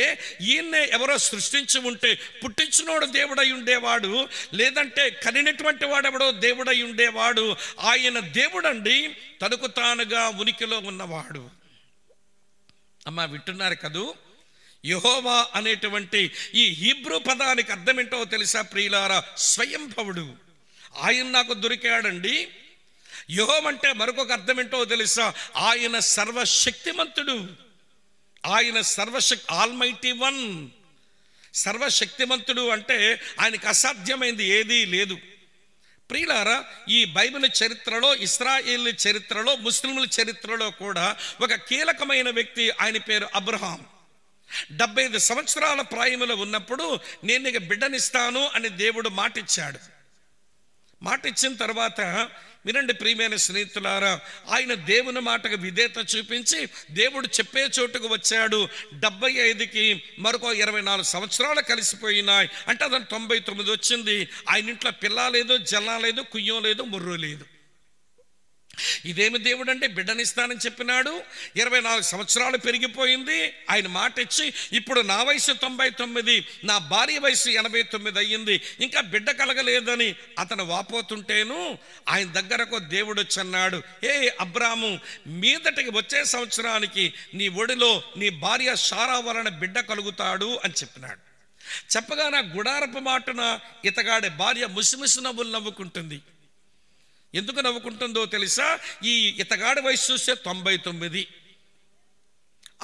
ఈయన్నే ఎవరో సృష్టించి ఉంటే పుట్టించినోడు దేవుడై ఉండేవాడు, లేదంటే కనినటువంటి వాడెవడో దేవుడై ఉండేవాడు. ఆయన దేవుడండి, తనకు తానుగా ఉనికిలో ఉన్నవాడు. అమ్మా వింటున్నారు కదూ? యెహోవా అనేటువంటి ఈ హీబ్రూ పదానికి అర్థం ఏంటో తెలుసా ప్రియులారా? స్వయంభవుడు. ఆయన నాకు దొరికాడండి. యెహోవా అంటే మరొక అర్థం ఏంటో తెలుసా? ఆయన సర్వశక్తిమంతుడు. ఆయన ఆల్మైటీ వన్, సర్వశక్తిమంతుడు అంటే ఆయనకు అసాధ్యమైంది ఏదీ లేదు. ప్రియులారా, ఈ బైబిల్ చరిత్రలో, ఇశ్రాయేల్ చరిత్రలో, ముస్లింల చరిత్రలో కూడా ఒక కీలకమైన వ్యక్తి, ఆయన పేరు అబ్రహాం. 75 సంవత్సరాల ప్రాయములో ఉన్నప్పుడు నేను నీకు బిడ్డనిస్తాను అని దేవుడు మాటిచ్చాడు. మాటిచ్చిన తర్వాత వినండి ప్రియమైన స్నేహితులారా, ఆయన దేవుని మాటకు విధేయత చూపించి దేవుడు చెప్పే చోటుకు వచ్చాడు. 75కి మరొక 24 సంవత్సరాలు కలిసిపోయినాయి. అంటే అతను 99 వచ్చింది. ఆయన ఇంట్లో పిల్ల లేదు, జల్ల లేదు, కుయ్యం లేదు, ముర్రు లేదు. ఇదేమి దేవుడు అంటే బిడ్డనిస్తానని చెప్పినాడు. 24 సంవత్సరాలు పెరిగిపోయింది. ఆయన మాట ఇచ్చి ఇప్పుడు నా వయసు 99, నా భార్య వయసు 89 అయ్యింది, ఇంకా బిడ్డ కలగలేదని అతను వాపోతుంటేను ఆయన దగ్గరకు దేవుడు వచ్చన్నాడు, ఏ అబ్రాము, మీదటికి వచ్చే సంవత్సరానికి నీ ఒడిలో నీ భార్య శారా వలన బిడ్డ కలుగుతాడు అని చెప్పినాడు. చెప్పగా నా గుడారపు మాటన ఇతగాడి భార్య ముసిముసి నవ్వులు నవ్వుకుంటుంది. ఎందుకు నవ్వుకుంటుందో తెలుసా? ఈ ఇతగాడి వయసు చూస్తే 99,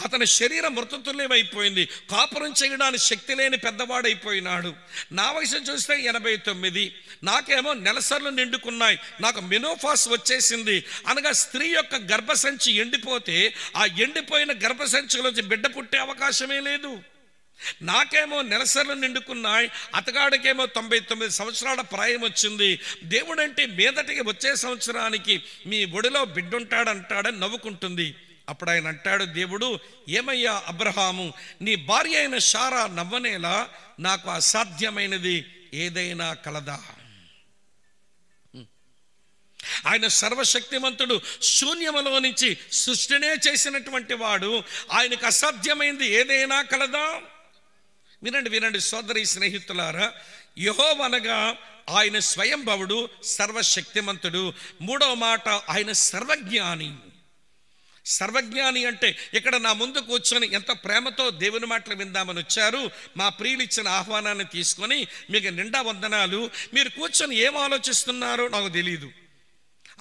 అతని శరీరం మృతతుల్యమైపోయింది, కాపురం చేయడానికి శక్తి లేని పెద్దవాడైపోయినాడు. నా వయసు చూస్తే 89, నాకేమో నెలసర్లు నిండుకున్నాయి, నాకు మెనోఫాస్ వచ్చేసింది. అనగా స్త్రీ యొక్క గర్భసంచి ఎండిపోతే ఆ ఎండిపోయిన గర్భసంచిలోంచి బిడ్డ పుట్టే అవకాశమే లేదు. నాకేమో నెలసర్లు నిండుకున్నాయి, అతగాడికేమో 99 సంవత్సరాల ప్రాయం వచ్చింది. దేవుడంటే మీదటికి వచ్చే సంవత్సరానికి మీ ఒడిలో బిడ్డుంటాడంటాడని నవ్వుకుంటుంది. అప్పుడు ఆయన అంటాడు దేవుడు, ఏమయ్యా అబ్రహాము, నీ భార్య అయిన శారా నవ్వనేలా నాకు అసాధ్యమైనది ఏదైనా కలదా? ఆయన సర్వశక్తిమంతుడు, శూన్యములో నుంచి సృష్టినే చేసినటువంటి వాడు, ఆయనకు అసాధ్యమైంది ఏదైనా కలదా? వినండి సోదరి స్నేహితులారా, యెహోవా అనగా ఆయన స్వయంభవుడు, సర్వశక్తిమంతుడు. మూడవ మాట, ఆయన సర్వజ్ఞాని. సర్వజ్ఞాని అంటే ఇక్కడ నా ముందు కూర్చొని ఎంత ప్రేమతో దేవుని మాటలు విందామని వచ్చారు. మా ప్రియులు ఇచ్చిన ఆహ్వానాన్ని తీసుకొని మీకు నిండా వందనాలు. మీరు కూర్చొని ఏం ఆలోచిస్తున్నారో నాకు తెలియదు.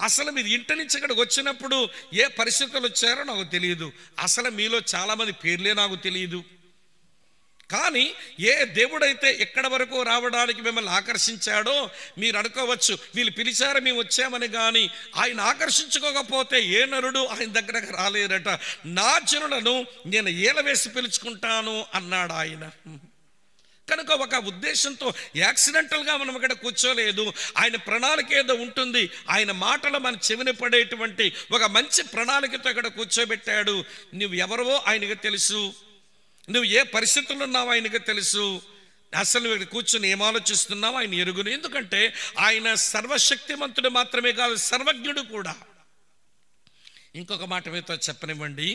అసలు మీరు ఇంటి నుంచి ఇక్కడికి వచ్చినప్పుడు ఏ పరిస్థితులు వచ్చారో నాకు తెలియదు. అసలు మీలో చాలామంది పేర్లే నాకు తెలియదు. కానీ ఏ దేవుడైతే ఎక్కడ వరకు రావడానికి మిమ్మల్ని ఆకర్షించాడో మీరు అనుకోవచ్చు, వీళ్ళు పిలిచారు మేము వచ్చామని. కానీ ఆయన ఆకర్షించుకోకపోతే ఏ నరుడు ఆయన దగ్గరకు రాలేరట. నా జనులను నేను ఏలవేసి పిలుచుకుంటాను అన్నాడు ఆయన. కనుక ఒక ఉద్దేశంతో యాక్సిడెంటల్గా మనం ఇక్కడ కూర్చోలేదు. ఆయన ప్రణాళిక ఏదో ఉంటుంది. ఆయన మాటలు మన చెవిన పడేటువంటి ఒక మంచి ప్రణాళికతో ఇక్కడ కూర్చోబెట్టాడు. నువ్వు ఎవరో ఆయనకు తెలుసు, నువ్వు ఏ పరిస్థితుల్లో ఉన్నావు ఆయనకు తెలుసు. అసలు నువ్వు ఇక్కడ కూర్చొని ఏం ఆలోచిస్తున్నావు ఆయన ఎరుగును. ఎందుకంటే ఆయన సర్వశక్తిమంతుడు మాత్రమే కాదు, సర్వజ్ఞుడు కూడా. ఇంకొక మాట మీతో చెప్పనివ్వండి,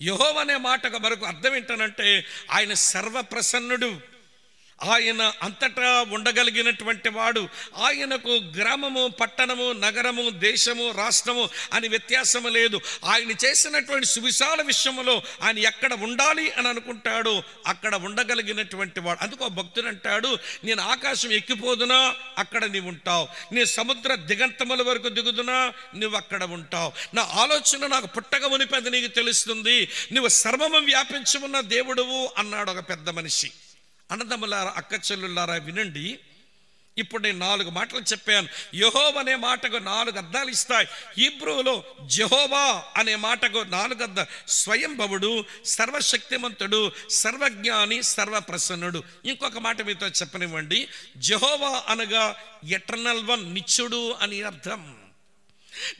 యెహోవా అనే మాటకు మరొక అర్థం ఏంటనంటే ఆయన సర్వప్రసన్నుడు. ఆయన అంతటా ఉండగలిగినటువంటి వాడు. ఆయనకు గ్రామము, పట్టణము, నగరము, దేశము, రాష్ట్రము అని వ్యత్యాసము లేదు. ఆయన చేసినటువంటి సువిశాల విషయంలో ఆయన ఎక్కడ ఉండాలి అని అనుకుంటాడో అక్కడ ఉండగలిగినటువంటి వాడు. అందుకో భక్తుడు అంటాడు, నేను ఆకాశం ఎక్కిపోదునా అక్కడ నీవు ఉంటావు, నేను సముద్ర దిగంతముల వరకు దిగుదునా నువ్వు అక్కడ ఉంటావు, నా ఆలోచన నాకు పుట్టక మునిపది నీకు తెలుస్తుంది, నువ్వు సర్వము వ్యాపించి ఉన్న దేవుడువు అన్నాడు ఒక పెద్ద మనిషి. అన్నదమ్ములారా, అక్క చెల్లులారా వినండి, ఇప్పుడు నేను 4 మాటలు చెప్పాను. యెహోవా అనే మాటకు 4 అర్థాలు ఇస్తాయి. హీబ్రూలో జెహోవా అనే మాటకు 4 అర్థాలు. స్వయంభవుడు, సర్వశక్తిమంతుడు, సర్వజ్ఞాని, సర్వప్రసన్నుడు. ఇంకొక మాట మీతో చెప్పనివ్వండి. జెహోవా అనగా ఎటర్నల్ వన్, నిత్యుడు అని అర్థం.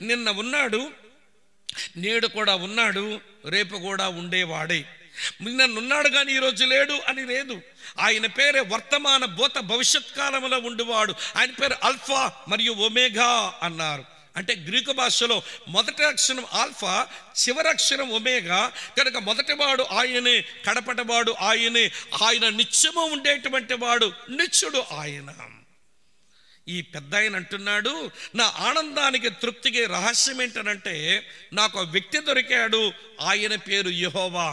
నిన్న ఉన్నాడు, నేడు కూడా ఉన్నాడు, రేపు కూడా ఉండేవాడే. నిన్నున్నాడు కానీ ఈరోజు లేడు అని లేదు. ఆయన పేరే వర్తమాన భూత భవిష్యత్ కాలంలో ఉండువాడు. ఆయన పేరు అల్ఫా మరియు ఒమేగా అన్నారు. అంటే గ్రీకు భాషలో మొదటి అక్షరం ఆల్ఫా, చివరి అక్షరం ఒమేగా కనుక మొదటివాడు ఆయనే, కడపటివాడు ఆయనే. ఆయన నిత్యము ఉండేటువంటి వాడు, నిత్యుడు ఆయన. ఈ పెద్ద ఆయన అంటున్నాడు, నా ఆనందానికి తృప్తికి రహస్యం ఏంటనంటే నాకు ఒక వ్యక్తి దొరికాడు, ఆయన పేరు యెహోవా.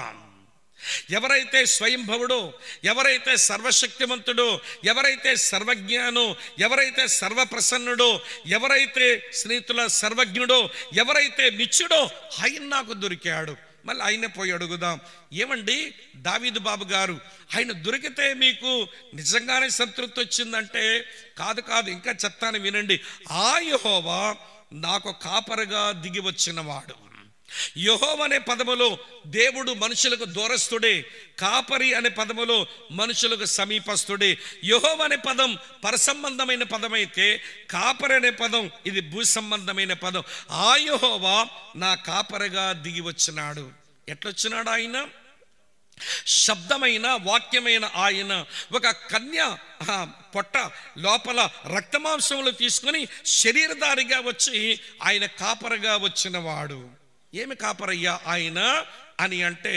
ఎవరైతే స్వయంభవుడో, ఎవరైతే సర్వశక్తిమంతుడో, ఎవరైతే సర్వజ్ఞానో, ఎవరైతే సర్వప్రసన్నుడో, ఎవరైతే స్నేహితుల సర్వజ్ఞుడో, ఎవరైతే నిత్యుడో ఆయన నాకు దొరికాడు. మళ్ళీ ఆయనే పోయి అడుగుదాం, ఏమండి దావీదు బాబు గారు, ఆయన దొరికితే మీకు నిజంగానే సంతృప్తి వచ్చిందంటే కాదు కాదు, ఇంకా చెప్తాను వినండి. ఆ యెహోవా నాకు కాపరిగా దిగి వచ్చినవాడు. యెహోవా అనే పదములో దేవుడు మనుషులకు దూరస్తుడే, కాపరి అనే పదములో మనుషులకు సమీపస్తుడే. యెహోవా అనే పదం పరసంబంధమైన పదం అయితే, కాపరి అనే పదం ఇది భూ సంబంధమైన పదం. ఆ యెహోవా నా కాపరిగా దిగి వచ్చినాడు. ఎట్లొచ్చినాడు ఆయన? శబ్దమైన వాక్యమైన ఆయన ఒక కన్య పొట్ట లోపల రక్తమాంసములు తీసుకొని శరీరధారిగా వచ్చి ఆయన కాపరిగా వచ్చినవాడు. ఏమి కాపరయ్యా ఆయన అని అంటే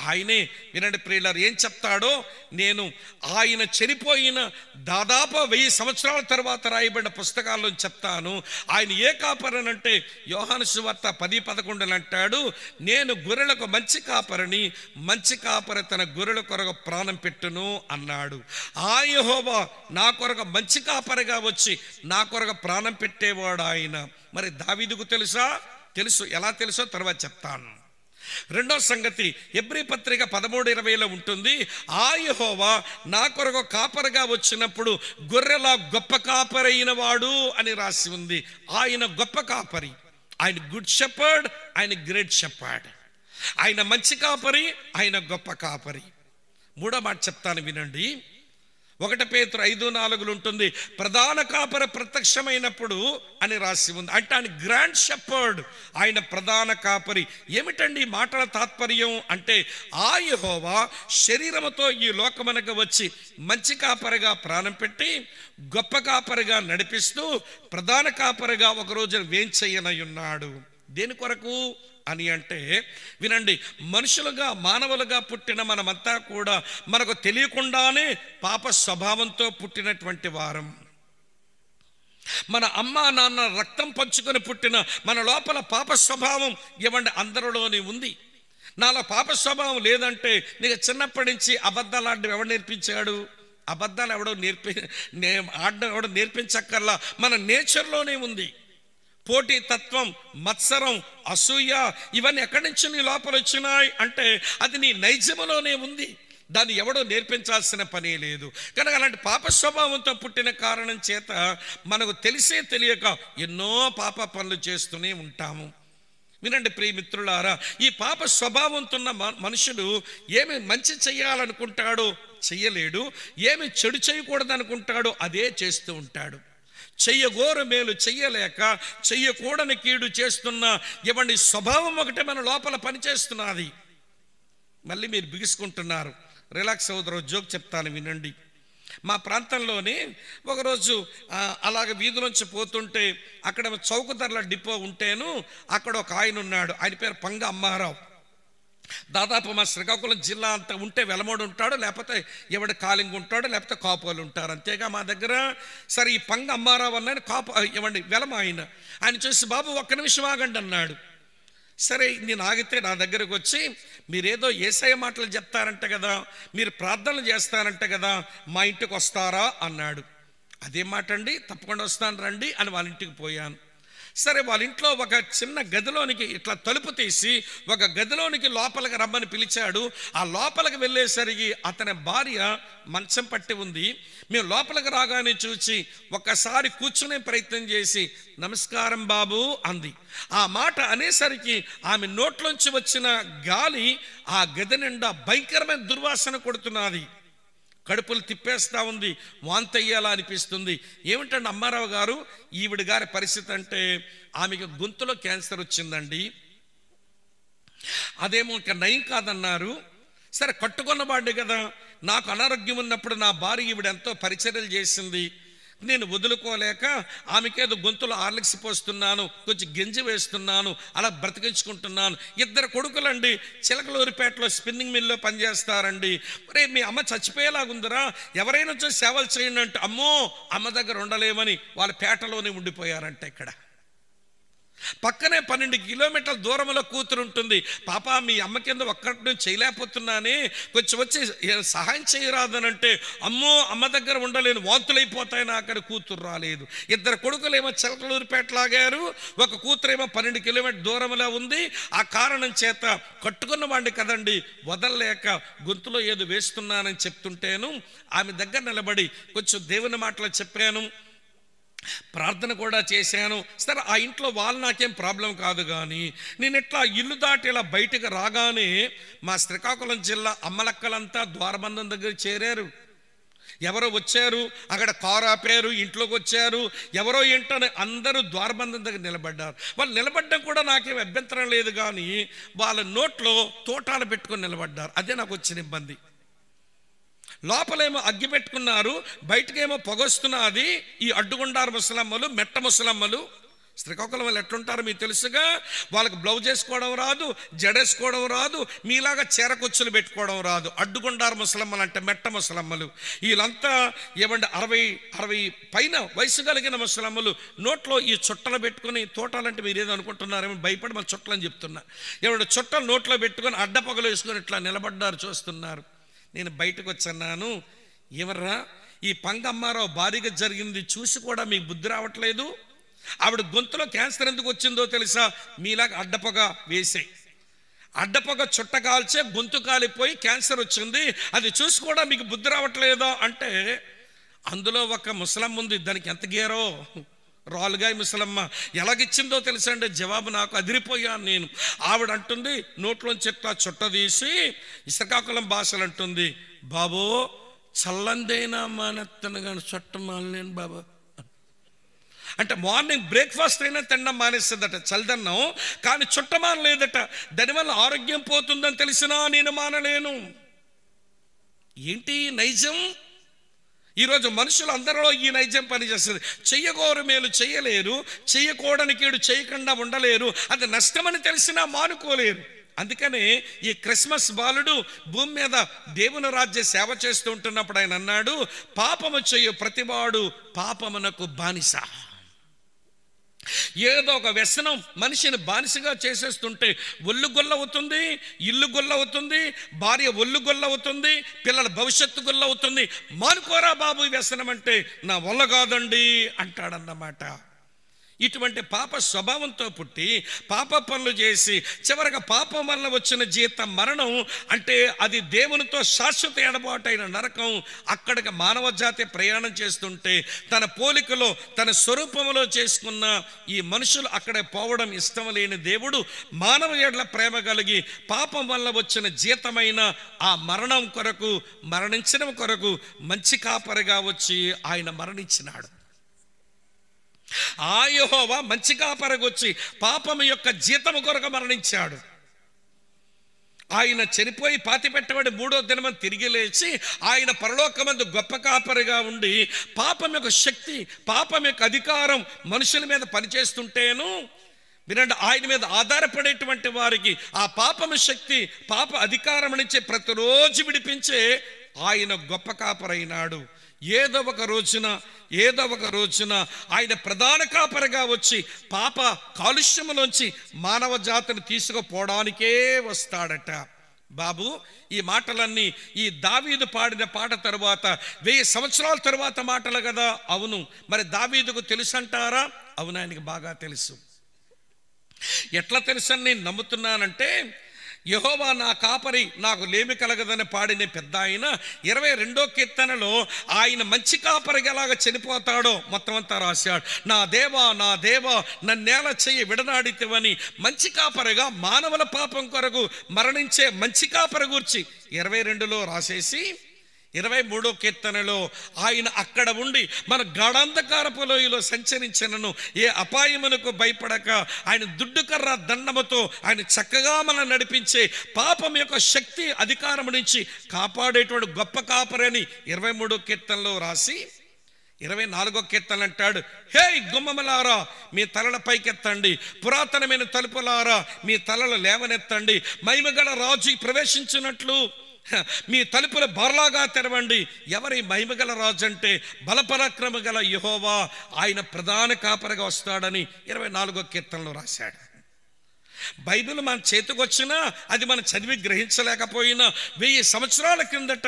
ఆయనే. వినండి ప్రియులారా, ఏం చెప్తాడో నేను ఆయన చనిపోయిన దాదాపు 1000 సంవత్సరాల తర్వాత రాయబడిన పుస్తకాల్లో చెప్తాను. ఆయన ఏ కాపరనంటే యోహాను సువార్త 10:11 అంటాడు, నేను గొర్రెలకు మంచి కాపరిని, మంచి కాపరి తన గొర్రెల కొరకు ప్రాణం పెట్టును అన్నాడు. ఆ యెహోవా నా కొరకు మంచి కాపరిగా వచ్చి నా కొరకు ప్రాణం పెట్టేవాడు ఆయన. మరి దావీదుకు తెలుసా? తెలుసు. ఎలా తెలుసో తర్వాత చెప్తాను. రెండో సంగతి హెబ్రీ పత్రిక 13:20లో ఉంటుంది, ఆ యెహోవా నా కొరకు కాపరిగా వచ్చినప్పుడు గొర్రెల గొప్ప కాపరైన వాడు అని రాసి ఉంది. ఆయన గొప్ప కాపరి, ఆయన గుడ్ షెపర్డ్, ఆయన గ్రేట్ షెపర్డ్, ఆయన మంచి కాపరి, ఆయన గొప్ప కాపరి. మూడో మాట చెప్తాను వినండి. 1 పేతురు 5:4 ఉంటుంది, ప్రధాన కాపరి ప్రత్యక్షమైనప్పుడు అని రాసి ఉంది. అంటే ఆయన గ్రాండ్ షెపర్డ్, ఆయన ప్రధాన కాపరి. ఏమిటండి ఈ మాటల తాత్పర్యం అంటే, ఆ యెహోవా శరీరముతో ఈ లోకమునకు వచ్చి మంచి కాపరిగా ప్రాణం పెట్టి గొప్ప కాపరిగా నడిపిస్తూ ప్రధాన కాపరిగా ఒక రోజు వేంచేయనయున్నాడు. దేని కొరకు అని అంటే వినండి, మనుషులుగా మానవులుగా పుట్టిన మనమంతా కూడా మనకు తెలియకుండానే పాప స్వభావంతో పుట్టినటువంటి వారం. మన అమ్మ నాన్న రక్తం పంచుకొని పుట్టిన మన లోపల పాప స్వభావం ఇవ్వండి అందరిలోనే ఉంది. నాలో పాప స్వభావం లేదంటే నీకు చిన్నప్పటి నుంచి అబద్ధాలు ఆడడం ఎవడు నేర్పించాడు? అబద్ధాలు ఆడడం ఎవడో నేర్పించక్కర్లా, మన నేచర్లోనే ఉంది. పోటీ తత్వం, మత్సరం, అసూయ ఇవన్నీ ఎక్కడి నుంచి నీ లోపల వచ్చినాయి అంటే అది నీ నైజములోనే ఉంది. దాన్ని ఎవడో నేర్పించాల్సిన పనే లేదు. కనుక అలాంటి పాప స్వభావంతో పుట్టిన కారణం చేత మనకు తెలిసే తెలియక ఎన్నో పాప పనులు చేస్తూనే ఉంటాము. వినండి ప్రియమిత్రులారా, ఈ పాప స్వభావంతో ఉన్న మనుషుడు ఏమి మంచి చెయ్యాలనుకుంటాడో చెయ్యలేడు, ఏమి చెడు చేయకూడదు అనుకుంటాడో అదే చేస్తూ ఉంటాడు. చెయ్యగోరు మేలు చెయ్యలేక చెయ్యకూడని కీడు చేస్తున్న ఇవ్వండి స్వభావం ఒకటే మన లోపల పనిచేస్తున్నది. మళ్ళీ మీరు బిగుసుకుంటున్నారు. రిలాక్స్ అవుతారు. జోక్ చెప్తాను వినండి. మా ప్రాంతంలోనే ఒకరోజు అలాగ వీధులోంచి పోతుంటే అక్కడ చౌకధరల డిపో ఉంటేను అక్కడ ఒక ఆయన ఉన్నాడు. ఆయన పేరు పంగ అమ్మారావు. దాదాపు మా శ్రీకాకుళం జిల్లా అంతా ఉంటే వెలమోడు ఉంటాడు, లేకపోతే ఎవడు కాలింగ్ ఉంటాడు, లేకపోతే కాపోలు ఉంటారు, అంతేగా మా దగ్గర. సరే ఈ పంగ అమ్మారావు అన్నాడు, ఇవ్వండి వెలమ ఆయన చూసి బాబు ఒక్క నిమిషం ఆగండి అన్నాడు. సరే నేను ఆగితే నా దగ్గరకు వచ్చి మీరేదో యేసయ్య మాటలు చెప్తారంట కదా, మీరు ప్రార్థనలు చేస్తారంట కదా, మా ఇంటికి వస్తారా అన్నాడు. అదేం మాట అండి, తప్పకుండా వస్తాను రండి అని వాళ్ళ ఇంటికి పోయాను. సరే వాళ్ళ ఇంట్లో ఒక చిన్న గదిలోనికి ఇట్లా తలుపు తీసి ఒక గదిలోనికి లోపలికి రమ్మని పిలిచాడు. ఆ లోపలికి వెళ్ళేసరికి అతని భార్య మంచం పట్టి ఉంది. మేము లోపలికి రాగానే చూసి ఒక్కసారి కూర్చునే ప్రయత్నం చేసి నమస్కారం బాబు అంది. ఆ మాట అనేసరికి ఆమె నోట్లోంచి వచ్చిన గాలి ఆ గది నిండా భయంకరమైన దుర్వాసన కొడుతున్నది. కడుపులు తిప్పేస్తూ ఉంది, వాంతయ్యేలా అనిపిస్తుంది. ఏమిటండి అమ్మారావు గారు ఈవిడ గారి పరిస్థితి అంటే, ఆమెకి గొంతులో క్యాన్సర్ వచ్చిందండి. అదేమో ఇంకా నయం కాదన్నారు. సరే కట్టుకున్నవాడే కదా, నాకు అనారోగ్యం ఉన్నప్పుడు నా భార్య ఈవిడ ఎంతో పరిచర్యలు చేసింది. నేను వదులుకోలేక ఆమెకేదో గొంతులో ఆర్లిక్స్ పోస్తున్నాను, కొంచెం గింజ వేస్తున్నాను, అలా బ్రతికించుకుంటున్నాను. 2 కొడుకులండి, చిలకలూరిపేటలో స్పిన్నింగ్ మిల్లో పనిచేస్తారండి. మరే మీ అమ్మ చచ్చిపోయేలాగుందిరా, ఎవరైనా వచ్చి సేవలు చేయండి అంటే, అమ్మో అమ్మ దగ్గర ఉండలేమని వాళ్ళ పేటలోనే ఉండిపోయారంట. ఇక్కడ పక్కనే 12 కిలోమీటర్ల దూరంలో కూతురు ఉంటుంది. పాప మీ అమ్మ కింద ఒక్కటి నేను చేయలేకపోతున్నానే, కొంచెం వచ్చి సహాయం చేయరాదనంటే, అమ్మో అమ్మ దగ్గర ఉండలేను, వాంతులైపోతాయి నాకని కూతురు రాలేదు. 2 కొడుకులేమో చిలకలూరిపేట లాగారు, ఒక కూతురేమో 12 కిలోమీటర్ దూరంలో ఉంది. ఆ కారణం చేత కట్టుకున్న వాడిని కదండి వదలలేక గొంతులో ఏదో వేస్తున్నానని చెప్తుంటేను ఆమె దగ్గర నిలబడి కొంచెం దేవుని మాటలు చెప్పాను, ప్రార్థన కూడా చేశాను. సరే ఆ ఇంట్లో వాళ్ళు నాకేం ప్రాబ్లం కాదు, కానీ నేను ఇట్లా ఇల్లు దాటి ఇలా బయటకు రాగానే మా శ్రీకాకుళం జిల్లా అమ్మలక్కలంతా ద్వారబంధం దగ్గర చేరారు. ఎవరో వచ్చారు, అక్కడ కారు ఆపారు, ఇంట్లోకి వచ్చారు, ఎవరో ఏంటని అందరూ ద్వారబంధం దగ్గర నిలబడ్డారు. వాళ్ళు నిలబడ్డం కూడా నాకేం అభ్యంతరం లేదు, కానీ వాళ్ళ నోట్లో తోటాలు పెట్టుకొని నిలబడ్డారు. అదే నాకు వచ్చిన ఇబ్బంది. లోపలేమో అగ్గి పెట్టుకున్నారు, బయటకేమో పొగొస్తున్నది. ఈ అడ్డుగుండారు ముసలమ్మలు, మెట్ట ముసలమ్మలు. శ్రీకాకుళం వాళ్ళు ఎట్లుంటారో మీకు తెలుసుగా, వాళ్ళకి బ్లౌజ్ వేసుకోవడం రాదు, జడేసుకోవడం రాదు, మీలాగా చీరకొచ్చులు పెట్టుకోవడం రాదు. అడ్డుగుండారు ముసలమ్మలు అంటే మెట్ట ముసలమ్మలు. వీళ్ళంతా ఏమంటే 60 పైన వయసు కలిగిన ముసలమ్మలు. నోట్లో ఈ చుట్టలు పెట్టుకుని, తోటాలంటే మీరు ఏదో అనుకుంటున్నారేమో భయపడి మన చుట్టలని చెప్తున్నా, ఏమంటే చుట్టలు నోట్లో పెట్టుకొని అడ్డపొగలు వేసుకొని ఇట్లా నిలబడ్డారు, చూస్తున్నారు. నేను బయటకు వచ్చన్నాను, ఎవర్రా ఈ పంగమ్మారావు భారీగా జరిగింది చూసి కూడా మీకు బుద్ధి రావట్లేదు? ఆవిడ గొంతులో క్యాన్సర్ ఎందుకు వచ్చిందో తెలుసా? మీలాగా అడ్డపొగ వేసాయి, అడ్డపొగ చుట్ట కాల్చే గొంతు కాలిపోయి క్యాన్సర్ వచ్చింది, అది చూసి కూడా మీకు బుద్ధి రావట్లేదో అంటే, అందులో ఒక ముసలమ్మ ఉంది, దానికి ఎంత గేరో రాలుగాయ ముసలమ్మ ఎలాగిచ్చిందో తెలుసా అంటే, జవాబు నాకు అదిరిపోయాను నేను. ఆవిడ అంటుంది, నోట్లోంచి ఇట్లా చుట్ట తీసి శ్రీకాకుళం భాషలు అంటుంది, బాబో చల్లందేనా మానేస్తాను కానీ చుట్ట మానలేను బాబా అంటే. మార్నింగ్ బ్రేక్ఫాస్ట్ అయినా తినడం మానేస్తుందట చల్లదన్నం, కానీ చుట్ట మానలేదట. దానివల్ల ఆరోగ్యం పోతుందని తెలిసినా నేను మానలేను. ఏంటి నైజం? ఈరోజు మనుషులు అందరిలో ఈ నైజం పనిచేస్తుంది. చెయ్యగోరు మేలు చెయ్యలేరు, చెయ్యకూడని కీడు చేయకుండా ఉండలేరు, అది నష్టమని తెలిసినా మానుకోలేరు. అందుకనే ఈ క్రిస్మస్ బాలుడు భూమి మీద దేవుని రాజ్య సేవ చేస్తూ ఉంటున్నప్పుడు ఆయన అన్నాడు, పాపము చేయు ప్రతివాడు పాపమునకు బానిస. ఏదో ఒక వ్యసనం మనిషిని బానిసగా చేసేస్తుంటే ఒళ్ళు గొల్లవుతుంది, ఇల్లు గొల్లవుతుంది, భార్య ఒళ్ళు గొల్లవుతుంది, పిల్లల భవిష్యత్తు గొల్లవుతుంది. మానుకోరా బాబు ఈ వ్యసనం అంటే, నా వల్ల కాదండి అంటాడన్నమాట. ఇటువంటి పాప స్వభావంతో పుట్టి పాప పనులు చేసి చివరిగా పాపం వల్ల వచ్చిన జీతం మరణం అంటే, అది దేవునితో శాశ్వత ఎడబాటైన నరకం. అక్కడికి మానవ జాతి ప్రయాణం చేస్తుంటే తన పోలికలో తన స్వరూపంలో చేసుకున్న ఈ మనుషులు అక్కడే పోవడం ఇష్టం లేని దేవుడు మానవ ఎడల ప్రేమ కలిగి పాపం వల్ల వచ్చిన జీతమైన ఆ మరణం కొరకు, మరణించడం కొరకు మంచి కాపరిగా వచ్చి ఆయన మరణించినాడు. ఆ యెహోవా మంచి కాపరిగొచ్చి పాపం యొక్క జీతము కొరకు మరణించాడు. ఆయన చనిపోయి పాతిపెట్టబడి 3వ దినం తిరిగి లేచి ఆయన పరలోకమందు గొప్ప కాపరిగా ఉండి పాపం యొక్క శక్తి, పాపం యొక్క అధికారం మనుషుల మీద పనిచేస్తుంటేను వినండి, ఆయన మీద ఆధారపడేటువంటి వారికి ఆ పాపము శక్తి, పాప అధికారం నుంచి ప్రతిరోజు విడిపించే ఆయన గొప్ప కాపరైనాడు. ఏదో ఒక రోజున ఆయన ప్రధాన కాపరిగా వచ్చి పాప కాలుష్యములోంచి మానవ జాతిని తీసుకుపోవడానికే వస్తాడట. బాబు ఈ మాటలన్నీ ఈ దావీదు పాడిన పాట తరువాత 1000 సంవత్సరాల తరువాత మాటలు కదా. అవును, మరి దావీదుకు తెలుసు అంటారా? అవును, ఆయనకి బాగా తెలుసు. ఎట్లా తెలుసని నేను నమ్ముతున్నానంటే, యెహోవా నా కాపరి, నాకు లేమి కలగదని పాడిన పెద్ద ఆయన 22వ కీర్తనలో ఆయన మంచి కాపరిగా ఎలాగ చనిపోతాడో మొత్తం అంతా రాశాడు. నా దేవా నా దేవా నన్నేల చెయ్యి విడనాడితివని మంచి కాపరిగా మానవుల పాపం కొరకు మరణించే మంచి కాపరి గురించి 22లో రాసేసి 23వ కీర్తనలో ఆయన అక్కడ ఉండి మన గాఢాంధకారపు లోయలో సంచరించినను ఏ అపాయమునకు భయపడక ఆయన దుడ్డుకర్ర దండముతో ఆయన చక్కగా మనం నడిపించే పాపం యొక్క శక్తి అధికారం నుంచి కాపాడేటువంటి గొప్ప కాపరని 23వ కీర్తనలో రాసి 24వ కీర్తన అంటాడు, హే గుమ్మములారా మీ తలల పైకెత్తండి, పురాతనమైన తలుపులారా మీ తలలు లేవనెత్తండి, మహిమగల రాజు ప్రవేశించినట్లు మీ తలుపులు బార్లాగా తెరవండి. ఎవరి మహిమగల రాజు అంటే బలపరాక్రమ గల యెహోవా, ఆయన ప్రధాన కాపరిగా వస్తాడని 24వ కీర్తనలో రాశాడు. బైబిల్ మన చేతికి వచ్చినా అది మనం చదివి గ్రహించలేకపోయినా 1000 సంవత్సరాల కిందట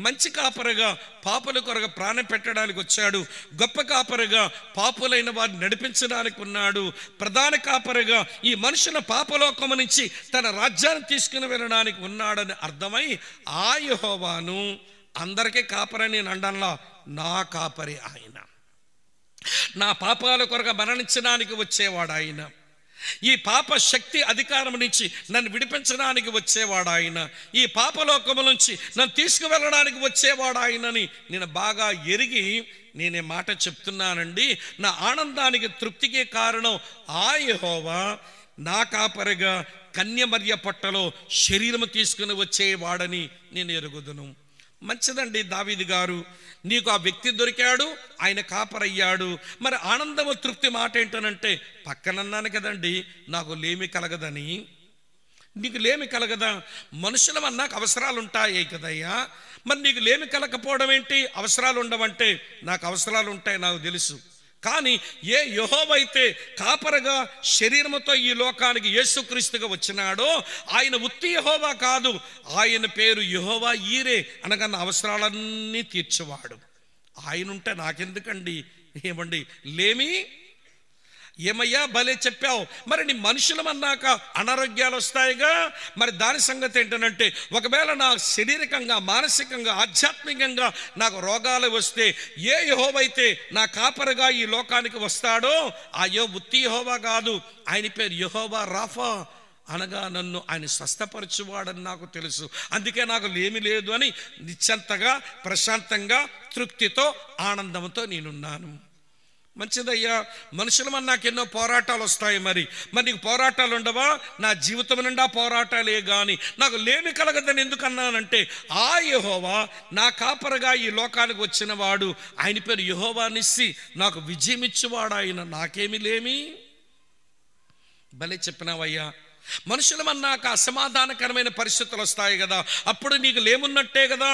మంచి కాపరిగా పాపుల కొరకు ప్రాణం పెట్టడానికి వచ్చాడు. గొప్ప కాపరిగా పాపులైన వారిని నడిపించడానికి ఉన్నాడు. ప్రధాన కాపరిగా ఈ మనుషుల పాపలోకము నుంచి తన రాజ్యాన్ని తీసుకుని వెళ్ళడానికి ఉన్నాడని అర్థమై ఆ యెహోవాను అందరికీ కాపరని అండంలా నా కాపరి ఆయన, నా పాపాల కొరకు మరణించడానికి వచ్చేవాడు ఆయన, ఈ పాప శక్తి అధికారం నుంచి నన్ను విడిపించడానికి వచ్చేవాడు ఆయన, ఈ పాపలోకము నుంచి నన్ను తీసుకువెళ్ళడానికి వచ్చేవాడు ఆయనని నేను బాగా ఎరిగి నేనే మాట చెప్తున్నానండి. నా ఆనందానికి తృప్తికి కారణం ఆ యెహోవా నా కాపరిగా కన్యమర్య పొట్టలో శరీరము తీసుకుని వచ్చేవాడని నేను ఎరుగుదును. మంచిదండి దావీదు గారు, నీకు ఆ వ్యక్తి దొరికాడు, ఆయన కాపరయ్యాడు. మరి ఆనందము తృప్తి మాట ఏంటనంటే, పక్కనన్నాను కదండి నాకు లేమి కలగదని. నీకు లేమి కలగదా? మనుషులం అన్నాక అవసరాలు ఉంటాయి కదయ్యా, మరి నీకు లేమి కలగకపోవడం ఏంటి? అవసరాలు ఉండవంటే నాకు అవసరాలు ఉంటాయి నాకు తెలుసు. కానీ ఏ యెహోవా అయితే కాపరగా శరీరముతో ఈ లోకానికి యేసుక్రీస్తుగా వచ్చినాడో ఆయన ఉత్తి యెహోవా కాదు, ఆయన పేరు యెహోవా ఈరే, అనగా నా అవసరాలన్నీ తీర్చేవాడు. ఆయన ఉంటే నాకెందుకండి ఏమండి లేమి? ఏమయ్యా భలే చెప్పావు. మరి నీ మనుషులమన్నాక అనారోగ్యాలు వస్తాయిగా, మరి దాని సంగతి ఏంటనంటే ఒకవేళ నా శారీరకంగా మానసికంగా ఆధ్యాత్మికంగా నాకు రోగాలు వస్తే ఏ యెహోవా అయితే నా కాపరిగా ఈ లోకానికి వస్తాడో ఆ ఉత్తి యెహోవా కాదు, ఆయన పేరు యెహోవా రాఫా, అనగా నన్ను ఆయన స్వస్థపరచువాడని నాకు తెలుసు. అందుకే నాకు లేమి లేదు అని నిశ్చంతగా ప్రశాంతంగా తృప్తితో ఆనందంతో నేనున్నాను. మంచిదయ్యా, మనుషులమని నాకు ఎన్నో పోరాటాలు వస్తాయి. మరి నీకు పోరాటాలు ఉండవా? నా జీవితం నిండా పోరాటాలే కానీ నాకు లేమి కలగదని ఎందుకన్నానంటే ఆ యెహోవా నా కాపరగా ఈ లోకానికి వచ్చిన వాడు, ఆయన పేరు యెహోవా నిస్సి, నాకు విజయం ఇచ్చేవాడు ఆయన, నాకేమి లేమి? భలే చెప్పినావయ్యా. మనుషులమన్నాక అసమాధానకరమైన పరిస్థితులు వస్తాయి కదా, అప్పుడు నీకు లేమున్నట్టే కదా.